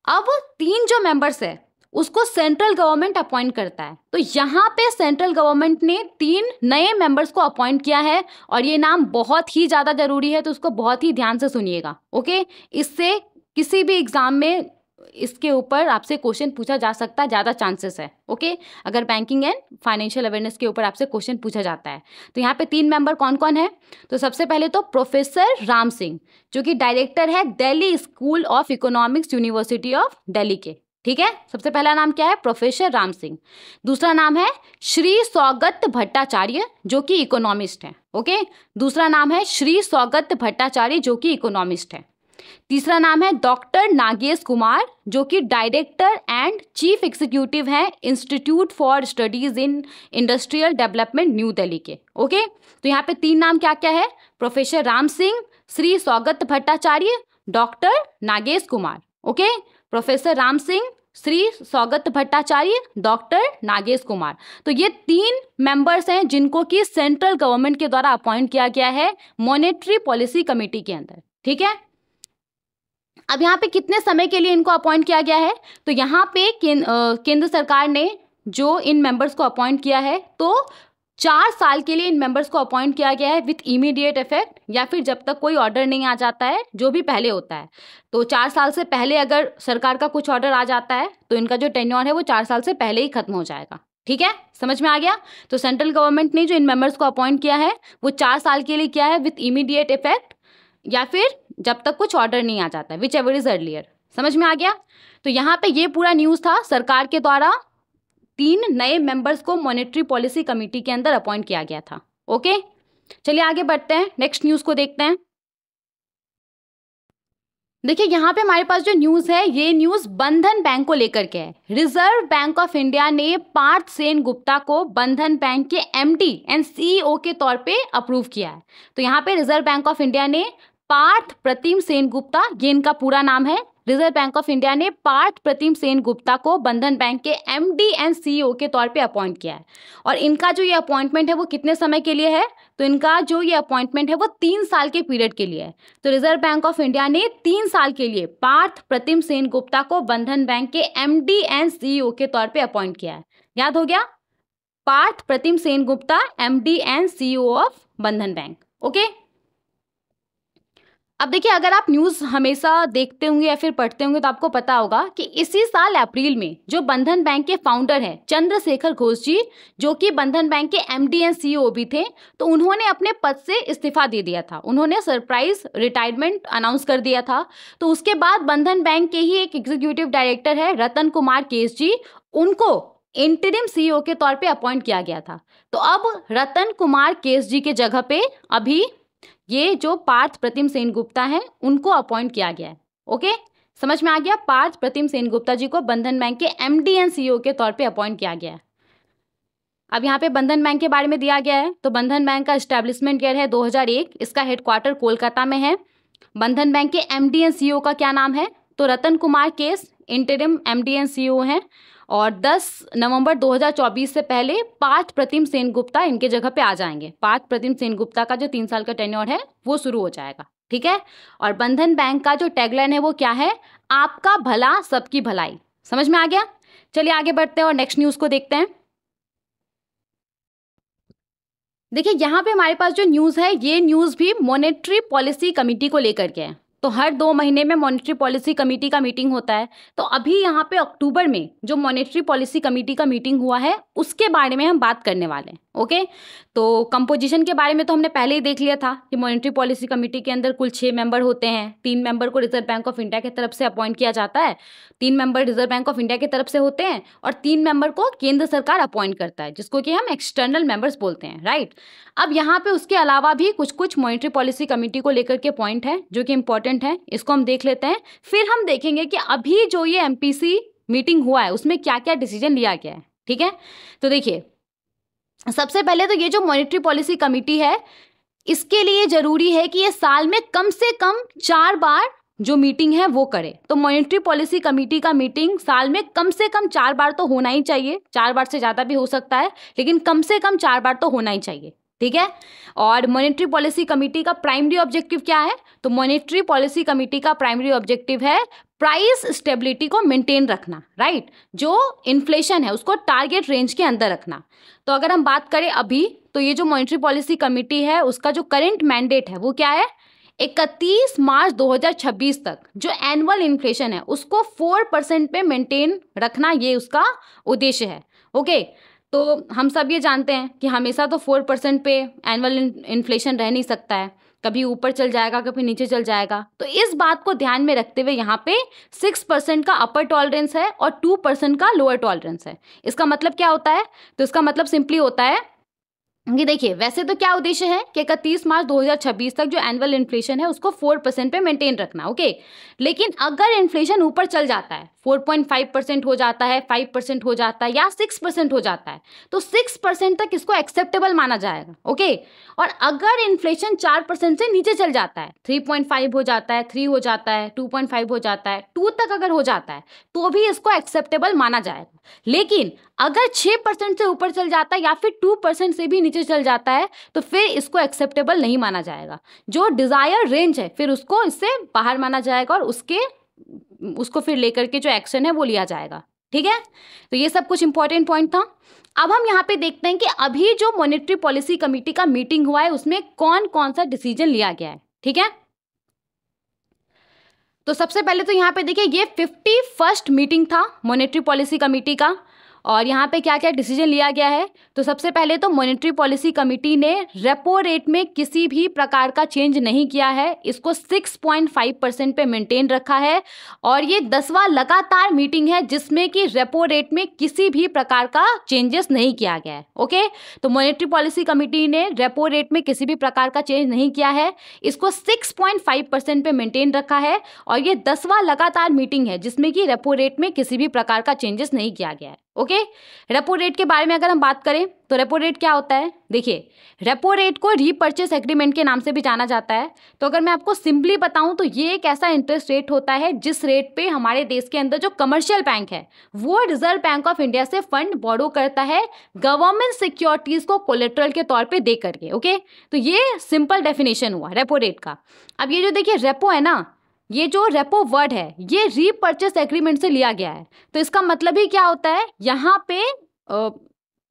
Speaker 1: अब 3 जो मेंबर्स है उसको सेंट्रल गवर्नमेंट अपॉइंट करता है। तो यहाँ पे सेंट्रल गवर्नमेंट ने 3 नए मेंबर्स को अपॉइंट किया है और ये नाम बहुत ही ज़्यादा जरूरी है, तो उसको बहुत ही ध्यान से सुनिएगा। ओके, इससे किसी भी एग्जाम में इसके ऊपर आपसे क्वेश्चन पूछा जा सकता है, ज़्यादा चांसेस है। ओके, अगर बैंकिंग एंड फाइनेंशियल अवेयरनेस के ऊपर आपसे क्वेश्चन पूछा जाता है। तो यहाँ पे 3 मेंबर कौन कौन है? तो सबसे पहले तो प्रोफेसर राम सिंह जो कि डायरेक्टर है Delhi school of economics university of Delhi के। ठीक है, सबसे पहला नाम क्या है? प्रोफेसर राम सिंह। दूसरा नाम है श्री सौगत भट्टाचार्य जो कि इकोनॉमिस्ट है। ओके, दूसरा नाम है श्री सौगत भट्टाचार्य जो कि इकोनॉमिस्ट है। तीसरा नाम है डॉक्टर नागेश कुमार जो कि डायरेक्टर एंड चीफ एग्जीक्यूटिव है institute for studies in industrial development new Delhi के। ओके, तो यहाँ पे 3 नाम क्या क्या है? Professor Ram Singh, Shri Saugata Bhattacharya, doctor Nagesh Kumar. Okay, professor Ram Singh, Shri Saugata Bhattacharya, doctor Nagesh Kumar. तो ये 3 मेंबर्स हैं जिनको कि सेंट्रल गवर्नमेंट के द्वारा अपॉइंट किया गया है मॉनेटरी पॉलिसी कमेटी के अंदर। ठीक है, अब यहाँ पे कितने समय के लिए इनको अपॉइंट किया गया है? तो यहाँ पे केंद्र सरकार ने जो इन मेंबर्स को अपॉइंट किया है तो 4 साल के लिए इन मेंबर्स को अपॉइंट किया गया है विथ इमीडिएट इफेक्ट, या फिर जब तक कोई ऑर्डर नहीं आ जाता है जो भी पहले होता है। तो 4 साल से पहले अगर सरकार का कुछ ऑर्डर आ जाता है तो इनका जो टेन्योर है वो 4 साल से पहले ही खत्म हो जाएगा। ठीक है, समझ में आ गया? तो सेंट्रल गवर्नमेंट ने जो इन मेंबर्स को अपॉइंट किया है वो 4 साल के लिए किया है विथ इमीडिएट इफेक्ट, या फिर जब तक कुछ ऑर्डर नहीं आ जाता है, विच एवर इज अर्लियर। समझ में आ गया? तो यहाँ पे ये पूरा न्यूज़ था, सरकार के द्वारा 3 नए मेंबर्स को मॉनेटरी पॉलिसी कमेटी के अंदर अपॉइंट किया गया था। ओके, चलिए आगे बढ़ते हैं, नेक्स्ट न्यूज़ को देखते हैं। देखिए यहाँ पे हमारे पास जो न्यूज़ है ये न्यूज़ बंधन बैंक को लेकर के है। रिजर्व बैंक ऑफ इंडिया ने पार्थ सेन गुप्ता को बंधन बैंक के एमडी एंड सीईओ के तौर पे अप्रूव किया है। तो यहाँ पे रिजर्व बैंक ऑफ इंडिया ने पार्थ प्रतिम सेन गुप्ता, ये इनका पूरा नाम है, रिजर्व बैंक ऑफ इंडिया ने पार्थ प्रतिम सेन गुप्ता को बंधन बैंक के एमडी एंड सीईओ के तौर पे अपॉइंट किया है। और इनका जो ये अपॉइंटमेंट है वो कितने समय के लिए है? तो इनका जो ये अपॉइंटमेंट है वो 3 साल के पीरियड के लिए है। तो रिजर्व बैंक ऑफ इंडिया ने 3 साल के लिए पार्थ प्रतिम सेन गुप्ता को बंधन बैंक के एमडी एंड सीईओ के तौर पे अपॉइंट किया है। याद हो गया? Partha Pratim Sen Gupta, MD and CEO of Bandhan Bank. Okay, अब देखिए अगर आप न्यूज़ हमेशा देखते होंगे या फिर पढ़ते होंगे तो आपको पता होगा कि इसी साल अप्रैल में जो बंधन बैंक के फाउंडर हैं चंद्रशेखर घोष जी, जो कि बंधन बैंक के एमडी एंड सीईओ भी थे, तो उन्होंने अपने पद से इस्तीफा दे दिया था। उन्होंने सरप्राइज रिटायरमेंट अनाउंस कर दिया था। तो उसके बाद बंधन बैंक के ही एक एग्जीक्यूटिव डायरेक्टर है रतन कुमार केस जी, उनको इंटरिम सीईओ के तौर पे अपॉइंट किया गया था। तो अब रतन कुमार केस जी के जगह पे अभी ये जो पार्थ प्रतिम सेनगुप्ता हैं उनको अपॉइंट किया गया है। ओके, समझ में आ गया? पार्थ प्रतिम सेनगुप्ता जी को बंधन बैंक के एमडी एंड सीईओ के तौर पे अपॉइंट किया गया है। अब यहाँ पे बंधन बैंक के बारे में दिया गया है। तो बंधन बैंक का एस्टेब्लिशमेंट ईयर है 2001, इसका हेडक्वार्टर कोलकाता में है। बंधन बैंक के एमडी एंड सीईओ का क्या नाम है? तो Ratan Kumar Kesh interim MD and CEO हैं, और 10 नवंबर 2024 से पहले पार्थ प्रतिम सेनगुप्ता इनके जगह पे आ जाएंगे। पार्थ प्रतिम सेनगुप्ता का जो 3 साल का टेन्योर है वो शुरू हो जाएगा। ठीक है, और बंधन बैंक का जो टैगलाइन है वो क्या है? आपका भला सबकी भलाई। समझ में आ गया? चलिए आगे बढ़ते हैं और नेक्स्ट न्यूज को देखते हैं। देखिए यहाँ पे हमारे पास जो न्यूज है ये न्यूज भी मॉनेटरी पॉलिसी कमेटी को लेकर के है। तो हर 2 महीने में मॉनेटरी पॉलिसी कमेटी का मीटिंग होता है। तो अभी यहाँ पे अक्टूबर में जो मॉनेटरी पॉलिसी कमेटी का मीटिंग हुआ है उसके बारे में हम बात करने वाले हैं। ओके, तो कंपोजिशन के बारे में तो हमने पहले ही देख लिया था कि मॉनेटरी पॉलिसी कमेटी के अंदर कुल 6 मेंबर होते हैं। 3 मेंबर को रिजर्व बैंक ऑफ इंडिया की तरफ से अपॉइंट किया जाता है, 3 member reserve Bank of India की तरफ से होते हैं, और 3 मेंबर को केंद्र सरकार अपॉइंट करता है, जिसको कि हम एक्सटर्नल मेंबर्स बोलते हैं। राइट, अब यहाँ पे उसके अलावा भी कुछ कुछ मॉनेटरी पॉलिसी कमेटी को लेकर के पॉइंट है जो कि इंपॉर्टेंट है, इसको हम देख लेते हैं। फिर हम देखेंगे कि अभी जो ये एमपीसी मीटिंग हुआ है उसमें क्या क्या डिसीजन लिया गया है। ठीक है, तो देखिए सबसे पहले तो ये जो मॉनेटरी पॉलिसी कमेटी है इसके लिए जरूरी है कि ये साल में कम से कम 4 बार जो मीटिंग है वो करे। तो मॉनेटरी पॉलिसी कमेटी का मीटिंग साल में कम से कम 4 बार तो होना ही चाहिए। 4 बार से ज़्यादा भी हो सकता है, लेकिन कम से कम 4 बार तो होना ही चाहिए। ठीक है, और मॉनेटरी पॉलिसी कमेटी का प्राइमरी ऑब्जेक्टिव क्या है? तो मॉनेटरी पॉलिसी कमेटी का प्राइमरी ऑब्जेक्टिव है प्राइस स्टेबिलिटी को मेंटेन रखना। राइट, जो इन्फ्लेशन है उसको टारगेट रेंज के अंदर रखना। तो अगर हम बात करें अभी, तो ये जो मॉनेटरी पॉलिसी कमेटी है उसका जो करंट मैंडेट है वो क्या है? 31 मार्च 2026 तक जो एनुअल इन्फ्लेशन है उसको 4% पे मेंटेन रखना, ये उसका उद्देश्य है। ओके, तो हम सब ये जानते हैं कि हमेशा तो 4% पे एनुअल इन्फ्लेशन रह नहीं सकता है, कभी ऊपर चल जाएगा कभी नीचे चल जाएगा। तो इस बात को ध्यान में रखते हुए यहाँ पे 6% का अपर टॉलरेंस है और 2% का लोअर टॉलरेंस है। इसका मतलब क्या होता है? तो इसका मतलब सिंपली होता है कि देखिए वैसे तो क्या उद्देश्य है कि 31 मार्च 2026 तक जो एनुअल इन्फ्लेशन है उसको 4% पे मेंटेन रखना। ओके, लेकिन अगर इन्फ्लेशन ऊपर चल जाता है, 4.5% हो जाता है, 5% हो जाता है या 6% हो जाता है, तो 6% तक इसको एक्सेप्टेबल माना जाएगा। ओके, और अगर इन्फ्लेशन 4% से नीचे चल जाता है, 3.5 हो जाता है, 3 हो जाता है, 2.5 हो जाता है, 2 तक अगर हो जाता है तो भी इसको एक्सेप्टेबल माना जाएगा। लेकिन अगर 6% से ऊपर चल जाता है या फिर 2% से भी नीचे चल जाता है तो फिर इसको एक्सेप्टेबल नहीं माना जाएगा। जो डिजायर रेंज है फिर उसको इससे बाहर माना जाएगा और उसको फिर लेकर के जो एक्शन है वो लिया जाएगा। ठीक है, तो ये सब कुछ इंपॉर्टेंट पॉइंट था। अब हम यहाँ पे देखते हैं कि अभी जो मॉनेटरी पॉलिसी कमेटी का मीटिंग हुआ है उसमें कौन कौन सा डिसीजन लिया गया है। ठीक है, तो सबसे पहले तो यहाँ पे देखिए ये 51st मीटिंग था मॉनेटरी पॉलिसी कमेटी का, और यहाँ पे क्या क्या डिसीजन लिया गया है। तो सबसे पहले तो मॉनेटरी पॉलिसी कमेटी ने रेपो रेट में किसी भी प्रकार का चेंज नहीं किया है, इसको 6.5% पे मेंटेन रखा है, और ये 10वां लगातार मीटिंग है जिसमें कि रेपो रेट में किसी भी प्रकार का चेंजेस नहीं किया गया है। ओके, तो मॉनेटरी पॉलिसी कमेटी ने रेपो रेट में किसी भी प्रकार का चेंज नहीं किया है, इसको 6.5% पे मेंटेन रखा है, और ये 10वां लगातार मीटिंग है जिसमें कि रेपो रेट में किसी भी प्रकार का चेंजेस नहीं किया गया है। ओके, रेपो रेट के बारे में अगर हम बात करें तो रेपो रेट क्या होता है? देखिए रेपो रेट को रीपर्चेस एग्रीमेंट के नाम से भी जाना जाता है। तो अगर मैं आपको सिंपली बताऊं तो ये एक ऐसा इंटरेस्ट रेट होता है जिस रेट पे हमारे देश के अंदर जो कमर्शियल बैंक है वो रिजर्व बैंक ऑफ इंडिया से फंड बोरो करता है गवर्नमेंट सिक्योरिटीज को कोलेट्रल के तौर पे दे करके। ओके, तो ये सिंपल डेफिनेशन हुआ रेपो रेट का। अब ये जो देखिए रेपो है ना, ये जो रेपो वर्ड है ये रीपर्चेस एग्रीमेंट से लिया गया है। तो इसका मतलब ही क्या होता है? यहाँ पे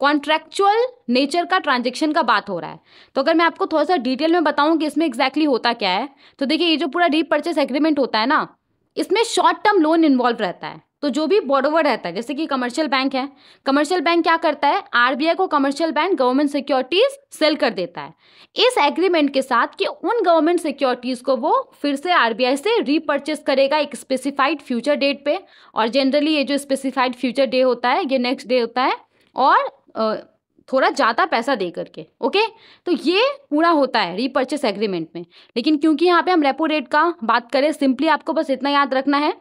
Speaker 1: कॉन्ट्रैक्चुअल नेचर का ट्रांजेक्शन का बात हो रहा है। तो अगर मैं आपको थोड़ा सा डिटेल में बताऊं कि इसमें एग्जैक्टली होता क्या है, तो देखिए ये जो पूरा रीपर्चेस एग्रीमेंट होता है ना, इसमें शॉर्ट टर्म लोन इन्वॉल्व रहता है। तो जो भी बोरोवर रहता है, जैसे कि कमर्शियल बैंक है, कमर्शियल बैंक क्या करता है, आरबीआई को commercial bank government securities sell कर देता है इस एग्रीमेंट के साथ कि उन गवर्नमेंट सिक्योरिटीज को वो फिर से आरबीआई से रीपर्चेस करेगा एक स्पेसिफाइड फ्यूचर डेट पे। और जनरली ये जो स्पेसिफाइड फ्यूचर डे होता है ये नेक्स्ट डे होता है और थोड़ा ज़्यादा पैसा दे करके। ओके, तो ये पूरा होता है रीपर्चेस एग्रीमेंट में। लेकिन क्योंकि यहाँ पे हम रेपो रेट का बात करें, सिंपली आपको बस इतना याद रखना है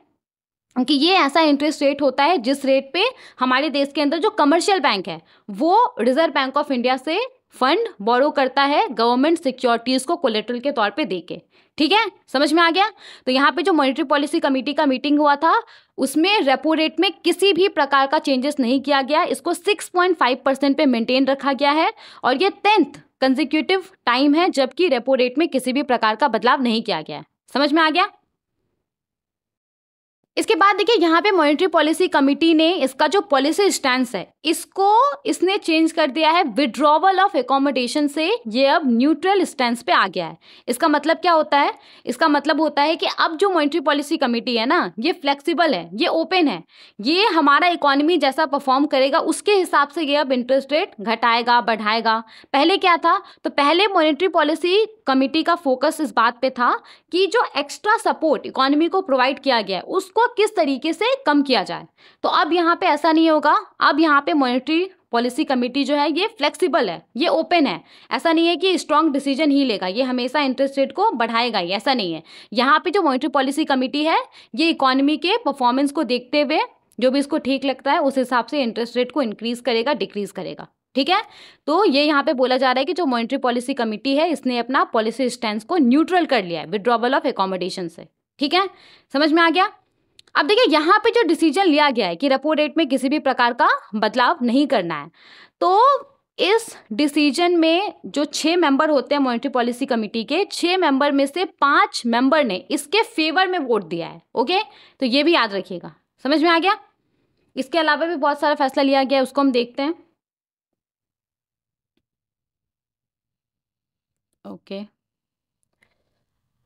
Speaker 1: कि ये ऐसा इंटरेस्ट रेट होता है जिस रेट पे हमारे देश के अंदर जो कमर्शियल बैंक है वो रिजर्व बैंक ऑफ इंडिया से फंड बोरो करता है गवर्नमेंट सिक्योरिटीज को कोलेटरल के तौर पे देके। ठीक है, समझ में आ गया। तो यहाँ पे जो मॉनेटरी पॉलिसी कमेटी का मीटिंग हुआ था उसमें रेपो रेट में किसी भी प्रकार का चेंजेस नहीं किया गया, इसको 6.5% पे मेंटेन रखा गया है और ये 10th कंसेक्यूटिव टाइम है जबकि रेपो रेट में किसी भी प्रकार का बदलाव नहीं किया गया है। समझ में आ गया। इसके बाद देखिए यहाँ पे मॉनेटरी पॉलिसी कमेटी ने इसका जो पॉलिसी स्टैंस है इसने चेंज कर दिया है, विड्रॉवल ऑफ एकोमोडेशन से ये अब न्यूट्रल स्टैंस पे आ गया है। इसका मतलब क्या होता है, इसका मतलब होता है कि अब जो मॉनेटरी पॉलिसी कमेटी है ना ये फ्लेक्सिबल है, ये ओपन है, ये हमारा इकोनॉमी जैसा परफॉर्म करेगा उसके हिसाब से ये अब इंटरेस्ट रेट घटाएगा बढ़ाएगा। पहले क्या था, तो पहले मॉनेटरी पॉलिसी कमेटी का फोकस इस बात पे था कि जो एक्स्ट्रा सपोर्ट इकोनॉमी को प्रोवाइड किया गया है उसको किस तरीके से कम किया जाए। तो अब यहाँ पे ऐसा नहीं होगा, अब यहाँ पे मॉनेटरी पॉलिसी कमेटी जो है ये फ्लेक्सिबल है, ये ओपन है। ऐसा नहीं है कि स्ट्रॉन्ग डिसीजन ही लेगा, ये हमेशा इंटरेस्ट रेट को बढ़ाएगा ही, ऐसा नहीं है। यहाँ पे जो मॉनेटरी पॉलिसी कमेटी है ये इकोनॉमी के परफॉर्मेंस को देखते हुए जो भी इसको ठीक लगता है उस हिसाब से इंटरेस्ट रेट को इंक्रीज करेगा डिक्रीज करेगा। ठीक है, तो ये यहाँ पे बोला जा रहा है कि जो मॉनेटरी पॉलिसी कमेटी है इसने अपना पॉलिसी स्टैंस को न्यूट्रल कर लिया है विड्रॉवल ऑफ एकोमोडेशन से। ठीक है, समझ में आ गया। अब देखिए यहाँ पे जो डिसीजन लिया गया है कि रेपो रेट में किसी भी प्रकार का बदलाव नहीं करना है, तो इस डिसीजन में जो 6 मेंबर होते हैं मॉनेटरी पॉलिसी कमेटी के, 6 मेंबर में से 5 मेंबर ने इसके फेवर में वोट दिया है। ओके, तो ये भी याद रखिएगा। समझ में आ गया। इसके अलावा भी बहुत सारा फैसला लिया गया है, उसको हम देखते हैं। ओके,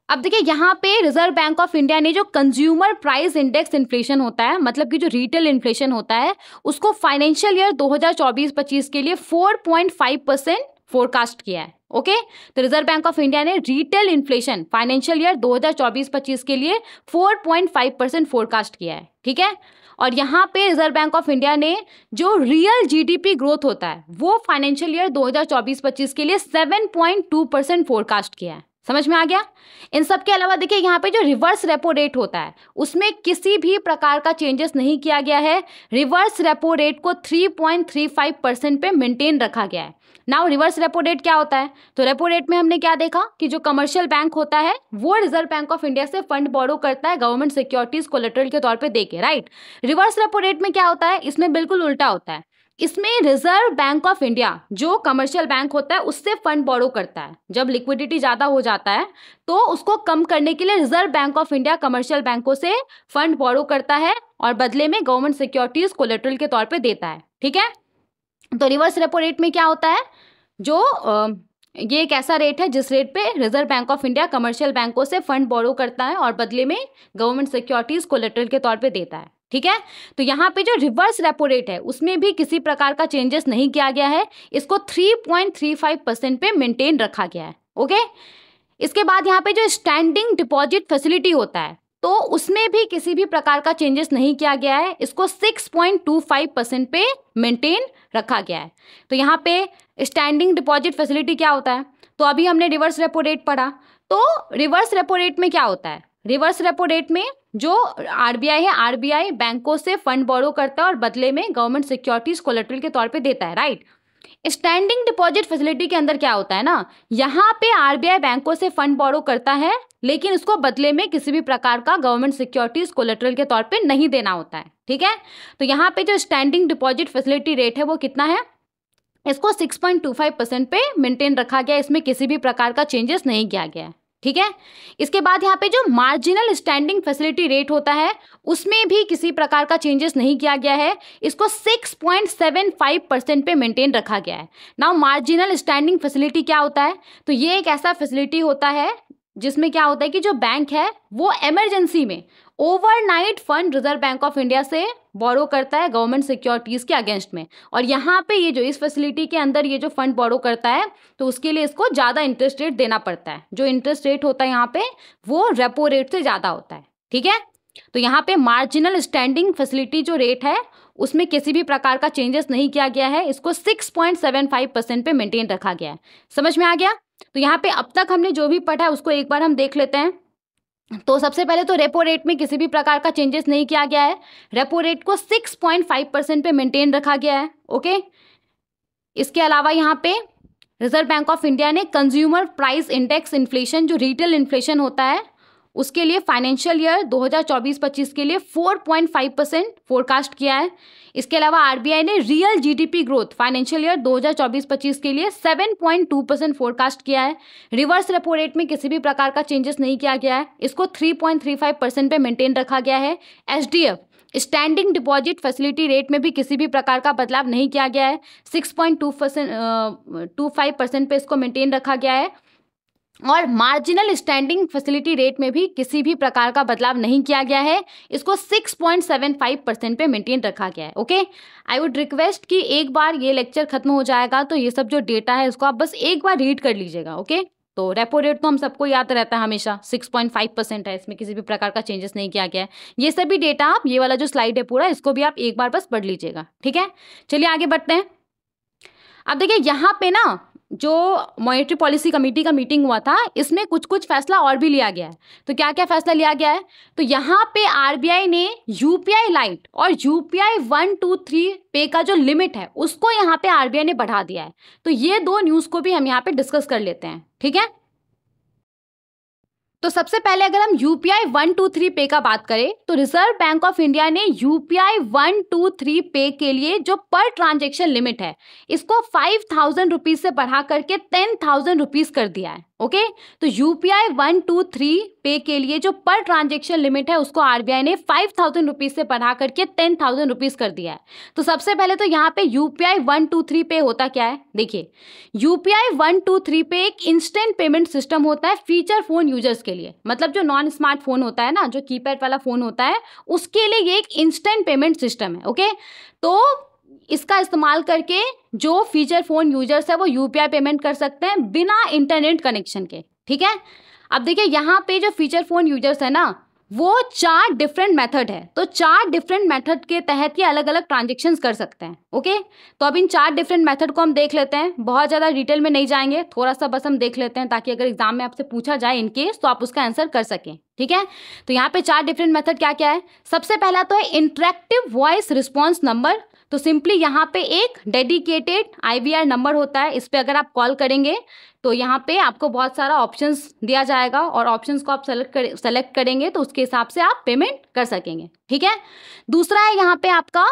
Speaker 1: अब देखिए यहाँ पे रिजर्व बैंक ऑफ इंडिया ने जो कंज्यूमर प्राइस इंडेक्स इन्फ्लेशन होता है, मतलब कि जो रिटेल इन्फ्लेशन होता है, उसको फाइनेंशियल ईयर 2024-25 के लिए 4.5% फोरकास्ट किया है। ओके, तो रिजर्व बैंक ऑफ इंडिया ने रिटेल इन्फ्लेशन फाइनेंशियल ईयर 2024-25 के लिए 4.5% फोरकास्ट किया है। ठीक है, और यहाँ पे रिजर्व बैंक ऑफ इंडिया ने जो रियल जीडीपी ग्रोथ होता है वो फाइनेंशियल ईयर 2024-25 के लिए 7.2% फोरकास्ट किया है। समझ में आ गया। इन सब के अलावा देखिए यहाँ पे जो रिवर्स रेपो रेट होता है उसमें किसी भी प्रकार का चेंजेस नहीं किया गया है। रिवर्स रेपो रेट को 3.35% पे मेंटेन रखा गया है। नाउ रिवर्स रेपो रेट क्या होता है, तो रेपो रेट में हमने क्या देखा कि जो कमर्शियल बैंक होता है वो रिजर्व बैंक ऑफ इंडिया से फंड बोरो करता है गवर्नमेंट सिक्योरिटीज कोलेटरल के तौर पे देके, राइट। रिवर्स रेपो रेट में क्या होता है, इसमें बिल्कुल उल्टा होता है। इसमें रिजर्व बैंक ऑफ इंडिया जो कमर्शियल बैंक होता है उससे फंड बोरो करता है। जब लिक्विडिटी ज़्यादा हो जाता है तो उसको कम करने के लिए reserve Bank of India commercial बैंकों से फंड बोरो करता है और बदले में गवर्नमेंट सिक्योरिटीज कोलेटरल के तौर पे देता है। ठीक है, तो रिवर्स रेपो रेट में क्या होता है, जो ये एक ऐसा रेट है जिस रेट पे reserve Bank of India commercial बैंकों से फंड बोरो करता है और बदले में गवर्नमेंट सिक्योरिटीज कोलेटरल के तौर पे देता है। ठीक है, तो यहाँ पे जो रिवर्स रेपो रेट है उसमें भी किसी प्रकार का चेंजेस नहीं किया गया है, इसको 3.35% पे मेंटेन रखा गया है। ओके, इसके बाद यहाँ पे जो स्टैंडिंग डिपॉजिट फैसिलिटी होता है तो उसमें भी किसी भी प्रकार का चेंजेस नहीं किया गया है, इसको 6.25% पे मेंटेन रखा गया है। तो यहाँ पे स्टैंडिंग डिपॉजिट फैसिलिटी क्या होता है, तो अभी हमने रिवर्स रेपो रेट पढ़ा, तो रिवर्स रेपो रेट में क्या होता है, रिवर्स रेपो रेट में जो आरबीआई है, आरबीआई बैंकों से फंड बोरो करता है और बदले में गवर्नमेंट सिक्योरिटीज कोलेटरल के तौर पे देता है, राइट। स्टैंडिंग डिपॉजिट फैसिलिटी के अंदर क्या होता है ना, यहाँ पे आरबीआई बैंकों से फंड बोरो करता है लेकिन उसको बदले में किसी भी प्रकार का गवर्नमेंट सिक्योरिटीज कोलेटरल के तौर पे नहीं देना होता है। ठीक है, तो यहाँ पे जो स्टैंडिंग डिपॉजिट फैसिलिटी रेट है वो कितना है, इसको 6.25% पे मेंटेन रखा गया है, इसमें किसी भी प्रकार का चेंजेस नहीं किया गया है। ठीक है, इसके बाद यहाँ पे जो मार्जिनल स्टैंडिंग फैसिलिटी रेट होता है उसमें भी किसी प्रकार का चेंजेस नहीं किया गया है, इसको 6.75% पे मेंटेन रखा गया है। नाउ मार्जिनल स्टैंडिंग फैसिलिटी क्या होता है, तो ये एक ऐसा फैसिलिटी होता है जिसमें क्या होता है कि जो बैंक है वो इमरजेंसी में overnight fund reserve Bank of India से बोरो करता है गवर्नमेंट सिक्योरिटीज के अगेंस्ट में, और यहाँ पे ये जो इस फैसिलिटी के अंदर ये जो फंड बोरो करता है तो उसके लिए इसको ज़्यादा इंटरेस्ट रेट देना पड़ता है। जो इंटरेस्ट रेट होता है यहाँ पे वो रेपो रेट से ज़्यादा होता है, ठीक है। तो यहाँ पे मार्जिनल स्टैंडिंग फैसिलिटी जो रेट है उसमें किसी भी प्रकार का चेंजेस नहीं किया गया है, इसको 6.75% पे मेंटेन रखा गया है। समझ में आ गया? तो यहाँ पे अब तक हमने जो भी पढ़ा है उसको एक बार हम देख लेते हैं। तो सबसे पहले तो रेपो रेट में किसी भी प्रकार का चेंजेस नहीं किया गया है, रेपो रेट को 6.5% पे मेंटेन रखा गया है, ओके। इसके अलावा यहाँ पे रिजर्व बैंक ऑफ इंडिया ने कंज्यूमर प्राइस इंडेक्स इन्फ्लेशन, जो रिटेल इन्फ्लेशन होता है, उसके लिए फाइनेंशियल ईयर 2024-25 के लिए 4.5% फोरकास्ट किया है। इसके अलावा आरबीआई ने real GDP growth financial year 2024-25 के लिए 7.2% फोरकास्ट किया है। रिवर्स रेपो रेट में किसी भी प्रकार का चेंजेस नहीं किया गया है, इसको 3.35% पे मेंटेन रखा गया है। SDF standing deposit facility rate में भी किसी भी प्रकार का बदलाव नहीं किया गया है, 6.25% पे इसको मेंटेन रखा गया है। और मार्जिनल स्टैंडिंग फैसिलिटी रेट में भी किसी भी प्रकार का बदलाव नहीं किया गया है, इसको 6.75% पे मेंटेन रखा गया है, ओके। आई वुड रिक्वेस्ट कि एक बार ये लेक्चर खत्म हो जाएगा तो ये सब जो डेटा है उसको आप बस एक बार रीड कर लीजिएगा, ओके। तो रेपो रेट तो हम सबको याद रहता है हमेशा 6.5% है, इसमें किसी भी प्रकार का चेंजेस नहीं किया गया है। ये सभी डेटा आप, ये वाला जो स्लाइड है पूरा, इसको भी आप एक बार बस पढ़ लीजिएगा, ठीक है। चलिए आगे बढ़ते हैं। अब देखिए यहाँ पे ना जो मॉनेटरी पॉलिसी कमेटी का मीटिंग हुआ था, इसमें कुछ कुछ फैसला और भी लिया गया है। तो क्या क्या फैसला लिया गया है? तो यहाँ पे आरबीआई ने यूपीआई लाइट और यूपीआई 1, 2, 3 पे का जो लिमिट है उसको यहाँ पे आरबीआई ने बढ़ा दिया है। तो ये दो न्यूज़ को भी हम यहाँ पे डिस्कस कर लेते हैं, ठीक है। तो सबसे पहले अगर हम यूपीआई 1, 2, 3 पे का बात करें तो रिजर्व बैंक ऑफ इंडिया ने यूपीआई 1, 2, 3 पे के लिए जो पर ट्रांजेक्शन लिमिट है इसको 5,000 रुपीज से बढ़ा करके 10,000 रुपीज कर दिया है, ओके। तो यूपीआई 1, 2, 3 पे के लिए जो पर ट्रांजेक्शन लिमिट है उसको आरबीआई ने 5,000 रुपीज से बढ़ा करके 10,000 रुपीज कर दिया है। तो सबसे पहले तो यहाँ पे यूपीआई 1, 2, 3 पे होता क्या है? देखिए, यूपीआई 1, 2, 3 पे एक इंस्टेंट पेमेंट सिस्टम होता है फीचर फोन यूजर्स के लिए, मतलब जो नॉन स्मार्टफोन होता है ना, जो कीपैड वाला फोन होता है, उसके लिए ये एक इंस्टेंट पेमेंट सिस्टम है, ओके। तो इसका इस्तेमाल करके जो फीचर फोन यूजर्स है वो यूपीआई पेमेंट कर सकते हैं बिना इंटरनेट कनेक्शन के, ठीक है। अब देखिए यहाँ पे जो फीचर फोन यूजर्स है ना, वो 4 डिफरेंट मेथड है। तो 4 डिफरेंट मेथड के तहत ये अलग अलग ट्रांजेक्शन्स कर सकते हैं, ओके। तो अब इन 4 डिफरेंट मेथड को हम देख लेते हैं, बहुत ज़्यादा डिटेल में नहीं जाएंगे, थोड़ा सा बस हम देख लेते हैं ताकि अगर एग्जाम में आपसे पूछा जाए इन केस तो आप उसका आंसर कर सकें, ठीक है। तो यहाँ पे 4 डिफरेंट मेथड क्या क्या है? सबसे पहला तो है इंटरेक्टिव वॉइस रिस्पॉन्स नंबर। तो सिंपली यहाँ पे एक डेडिकेटेड आईवीआर नंबर होता है, इस पे अगर आप कॉल करेंगे तो यहाँ पे आपको बहुत सारा ऑप्शंस दिया जाएगा और ऑप्शंस को आप सेलेक्ट करेंगे तो उसके हिसाब से आप पेमेंट कर सकेंगे, ठीक है। दूसरा है यहाँ पे आपका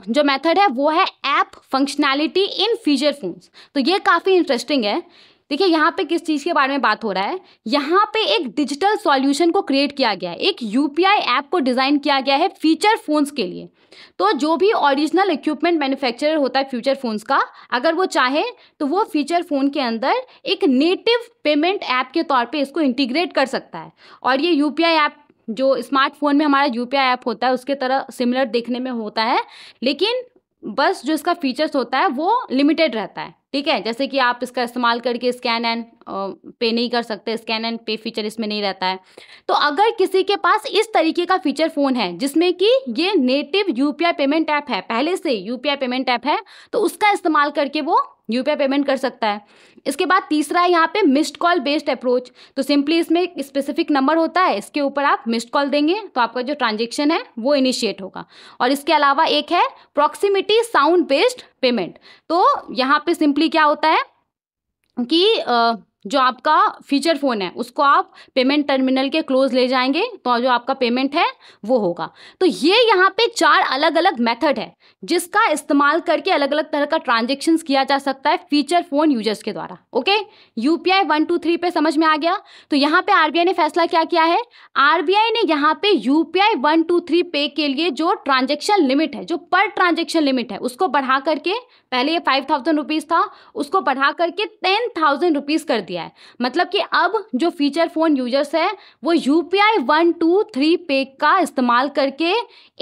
Speaker 1: जो मेथड है वो है ऐप फंक्शनैलिटी इन फीचर फोन्स। तो ये काफ़ी इंटरेस्टिंग है। देखिए यहाँ पे किस चीज़ के बारे में बात हो रहा है, यहाँ पे एक डिजिटल सॉल्यूशन को क्रिएट किया गया है, एक यूपीआई ऐप को डिज़ाइन किया गया है फीचर फोन्स के लिए। तो जो भी ओरिजिनल इक्विपमेंट मैन्युफैक्चरर होता है फ्यूचर फोन्स का, अगर वो चाहे तो वो फीचर फोन के अंदर एक नेटिव पेमेंट ऐप के तौर पे इसको इंटीग्रेट कर सकता है। और ये यूपीआई ऐप जो स्मार्टफोन में हमारा यूपीआई ऐप होता है उसके तरह सिमिलर देखने में होता है, लेकिन बस जो इसका फीचर्स होता है वो लिमिटेड रहता है, ठीक है। जैसे कि आप इसका इस्तेमाल करके स्कैन एंड पे नहीं कर सकते, स्कैन एंड पे फीचर इसमें नहीं रहता है। तो अगर किसी के पास इस तरीके का फीचर फ़ोन है जिसमें कि ये नेटिव यूपीआई पेमेंट ऐप है, पहले से यूपीआई पेमेंट ऐप है, तो उसका इस्तेमाल करके वो यूपीआई पेमेंट कर सकता है। इसके बाद तीसरा है यहाँ पे मिस्ड कॉल बेस्ड अप्रोच। तो सिंपली इसमें एक स्पेसिफिक नंबर होता है, इसके ऊपर आप मिस्ड कॉल देंगे तो आपका जो ट्रांजेक्शन है वो इनिशिएट होगा। और इसके अलावा एक है प्रॉक्सिमिटी साउंड बेस्ड पेमेंट। तो यहाँ पे सिंपली क्या होता है कि जो आपका फीचर फ़ोन है उसको आप पेमेंट टर्मिनल के क्लोज ले जाएंगे तो जो आपका पेमेंट है वो होगा। तो ये यहाँ पे 4 अलग अलग मेथड है जिसका इस्तेमाल करके अलग अलग तरह का ट्रांजेक्शन्स किया जा सकता है फीचर फ़ोन यूजर्स के द्वारा, ओके। यूपीआई 1, 2, 3 पे समझ में आ गया। तो यहाँ पे आरबीआई ने फैसला क्या किया है? आरबीआई ने यहाँ पे यूपीआई 1, 2, 3 पे के लिए जो ट्रांजेक्शन लिमिट है, जो पर ट्रांजेक्शन लिमिट है, उसको बढ़ा करके, पहले ये 5,000 रुपीज़ था, उसको बढ़ा करके 10,000 रुपीज़ कर दिया है। मतलब कि अब जो फीचर फोन यूजर्स है वो UPI 1 2 3 पे का इस्तेमाल करके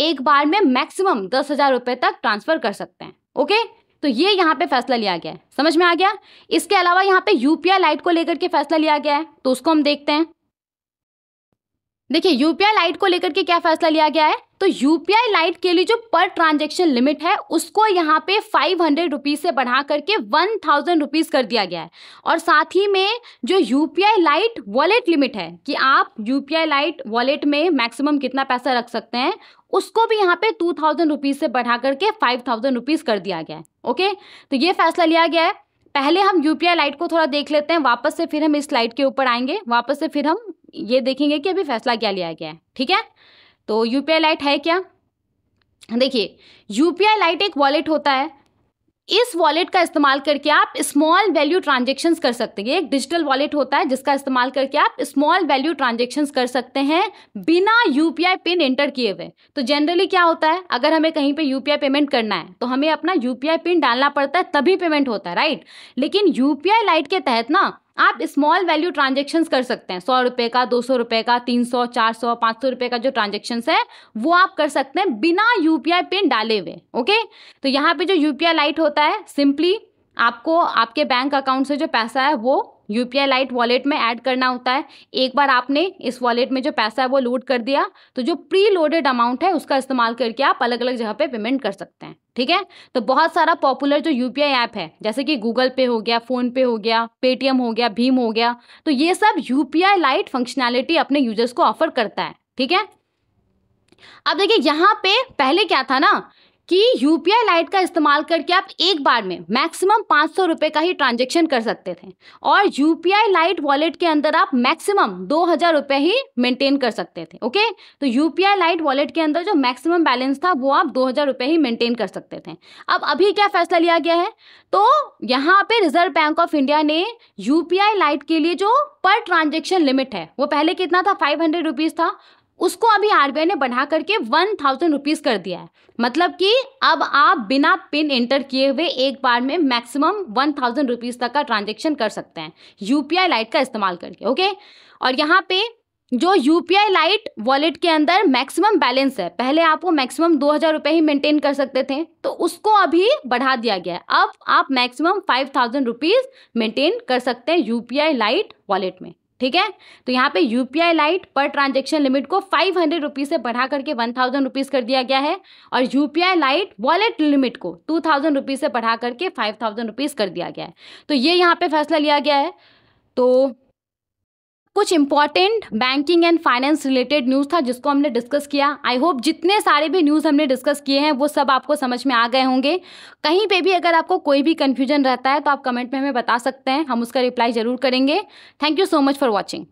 Speaker 1: एक बार में मैक्सिमम 10,000 रुपए तक ट्रांसफर कर सकते हैं। ओके, तो ये यहाँ पे फैसला लिया गया है, समझ में आ गया। इसके अलावा यहाँ पे UPI लाइट को लेकर के फैसला लिया गया है, तो उसको हम देखते हैं। देखिए UPI लाइट को लेकर के क्या फैसला लिया गया है, तो UPI लाइट के लिए जो पर ट्रांजैक्शन लिमिट है उसको यहाँ पे 500 रुपीज से बढ़ा करके 1000 रुपीज कर दिया गया है। और साथ ही में जो UPI लाइट वॉलेट लिमिट है कि आप UPI लाइट वॉलेट में मैक्सिमम कितना पैसा रख सकते हैं, उसको भी यहाँ पे 2000 रुपीज से बढ़ा करके 5000 रुपीज कर दिया गया है। ओके, तो ये फैसला लिया गया है। पहले हम UPI लाइट को थोड़ा देख लेते हैं, वापस से फिर हम इस स्लाइड के ऊपर आएंगे, वापस से फिर हम ये देखेंगे कि अभी फैसला क्या लिया गया है। ठीक है, तो UPI लाइट है क्या, देखिए UPI लाइट एक वॉलेट होता है। इस वॉलेट का इस्तेमाल करके आप स्मॉल वैल्यू ट्रांजैक्शंस कर सकते हैं। एक डिजिटल वॉलेट होता है जिसका इस्तेमाल करके आप स्मॉल वैल्यू ट्रांजैक्शंस कर सकते हैं बिना UPI पिन एंटर किए हुए। तो जनरली क्या होता है, अगर हमें कहीं पे UPI पेमेंट करना है तो हमें अपना UPI पिन डालना पड़ता है, तभी पेमेंट होता है, राइट। लेकिन UPI लाइट के तहत ना आप स्मॉल वैल्यू ट्रांजैक्शंस कर सकते हैं। 100 रुपए का, 200 रुपए का, 300, 400, 500 रुपए का जो ट्रांजैक्शंस है वो आप कर सकते हैं बिना UPI पिन डाले हुए। ओके, तो यहाँ पे जो UPI लाइट होता है, सिंपली आपको आपके बैंक अकाउंट से जो पैसा है वो UPI लाइट वॉलेट में ऐड करना होता है। एक बार आपने इस वॉलेट में जो पैसा है वो लोड कर दिया तो जो प्री लोडेड अमाउंट है उसका इस्तेमाल करके आप अलग अलग जगह पे पेमेंट कर सकते हैं। ठीक है, तो बहुत सारा पॉपुलर जो UPI ऐप है जैसे कि गूगल पे हो गया, फोन पे हो गया, पेटीएम हो गया, भीम हो गया, तो ये सब UPI लाइट फंक्शनैलिटी अपने यूजर्स को ऑफर करता है। ठीक है, अब देखिए यहाँ पे पहले क्या था ना कि UPI लाइट का इस्तेमाल करके आप एक बार में मैक्सिमम 500 रुपए का ही ट्रांजैक्शन कर सकते थे और UPI लाइट वॉलेट के अंदर आप मैक्सिमम 2000 रुपए ही मेंटेन कर सकते थे। ओके, तो UPI लाइट वॉलेट के अंदर जो मैक्सिमम बैलेंस था वो आप 2000 रुपए ही मेंटेन कर सकते थे। अब अभी क्या फैसला लिया गया है, तो यहाँ पे रिजर्व बैंक ऑफ इंडिया ने UPI लाइट के लिए जो पर ट्रांजेक्शन लिमिट है वो पहले कितना था, 500 रुपीज था, उसको अभी RBI ने बढ़ा करके 1000 रुपीज कर दिया है। मतलब कि अब आप बिना पिन एंटर किए हुए एक बार में मैक्सिमम 1000 रुपीज तक का ट्रांजैक्शन कर सकते हैं UPI लाइट का इस्तेमाल करके। ओके, और यहाँ पे जो UPI लाइट वॉलेट के अंदर मैक्सिमम बैलेंस है, पहले आपको मैक्सिमम 2000 रुपए ही मेंटेन कर सकते थे, तो उसको अभी बढ़ा दिया गया है। अब आप मैक्सिमम 5000 रुपीज मेंटेन कर सकते हैं UPI लाइट वॉलेट में। ठीक है, तो यहाँ पे UPI लाइट पर ट्रांजैक्शन लिमिट को 500 रुपीज से बढ़ा करके 1000 रुपीज कर दिया गया है और UPI लाइट वॉलेट लिमिट को 2000 रुपीज से बढ़ा करके 5000 रुपीज कर दिया गया है। तो ये यहाँ पे फैसला लिया गया है। तो कुछ important banking and finance related news था जिसको हमने डिस्कस किया। आई होप जितने सारे भी न्यूज़ हमने डिस्कस किए हैं वो सब आपको समझ में आ गए होंगे। कहीं पे भी अगर आपको कोई भी कन्फ्यूजन रहता है तो आप कमेंट में हमें बता सकते हैं, हम उसका रिप्लाई ज़रूर करेंगे। Thank you so much for watching.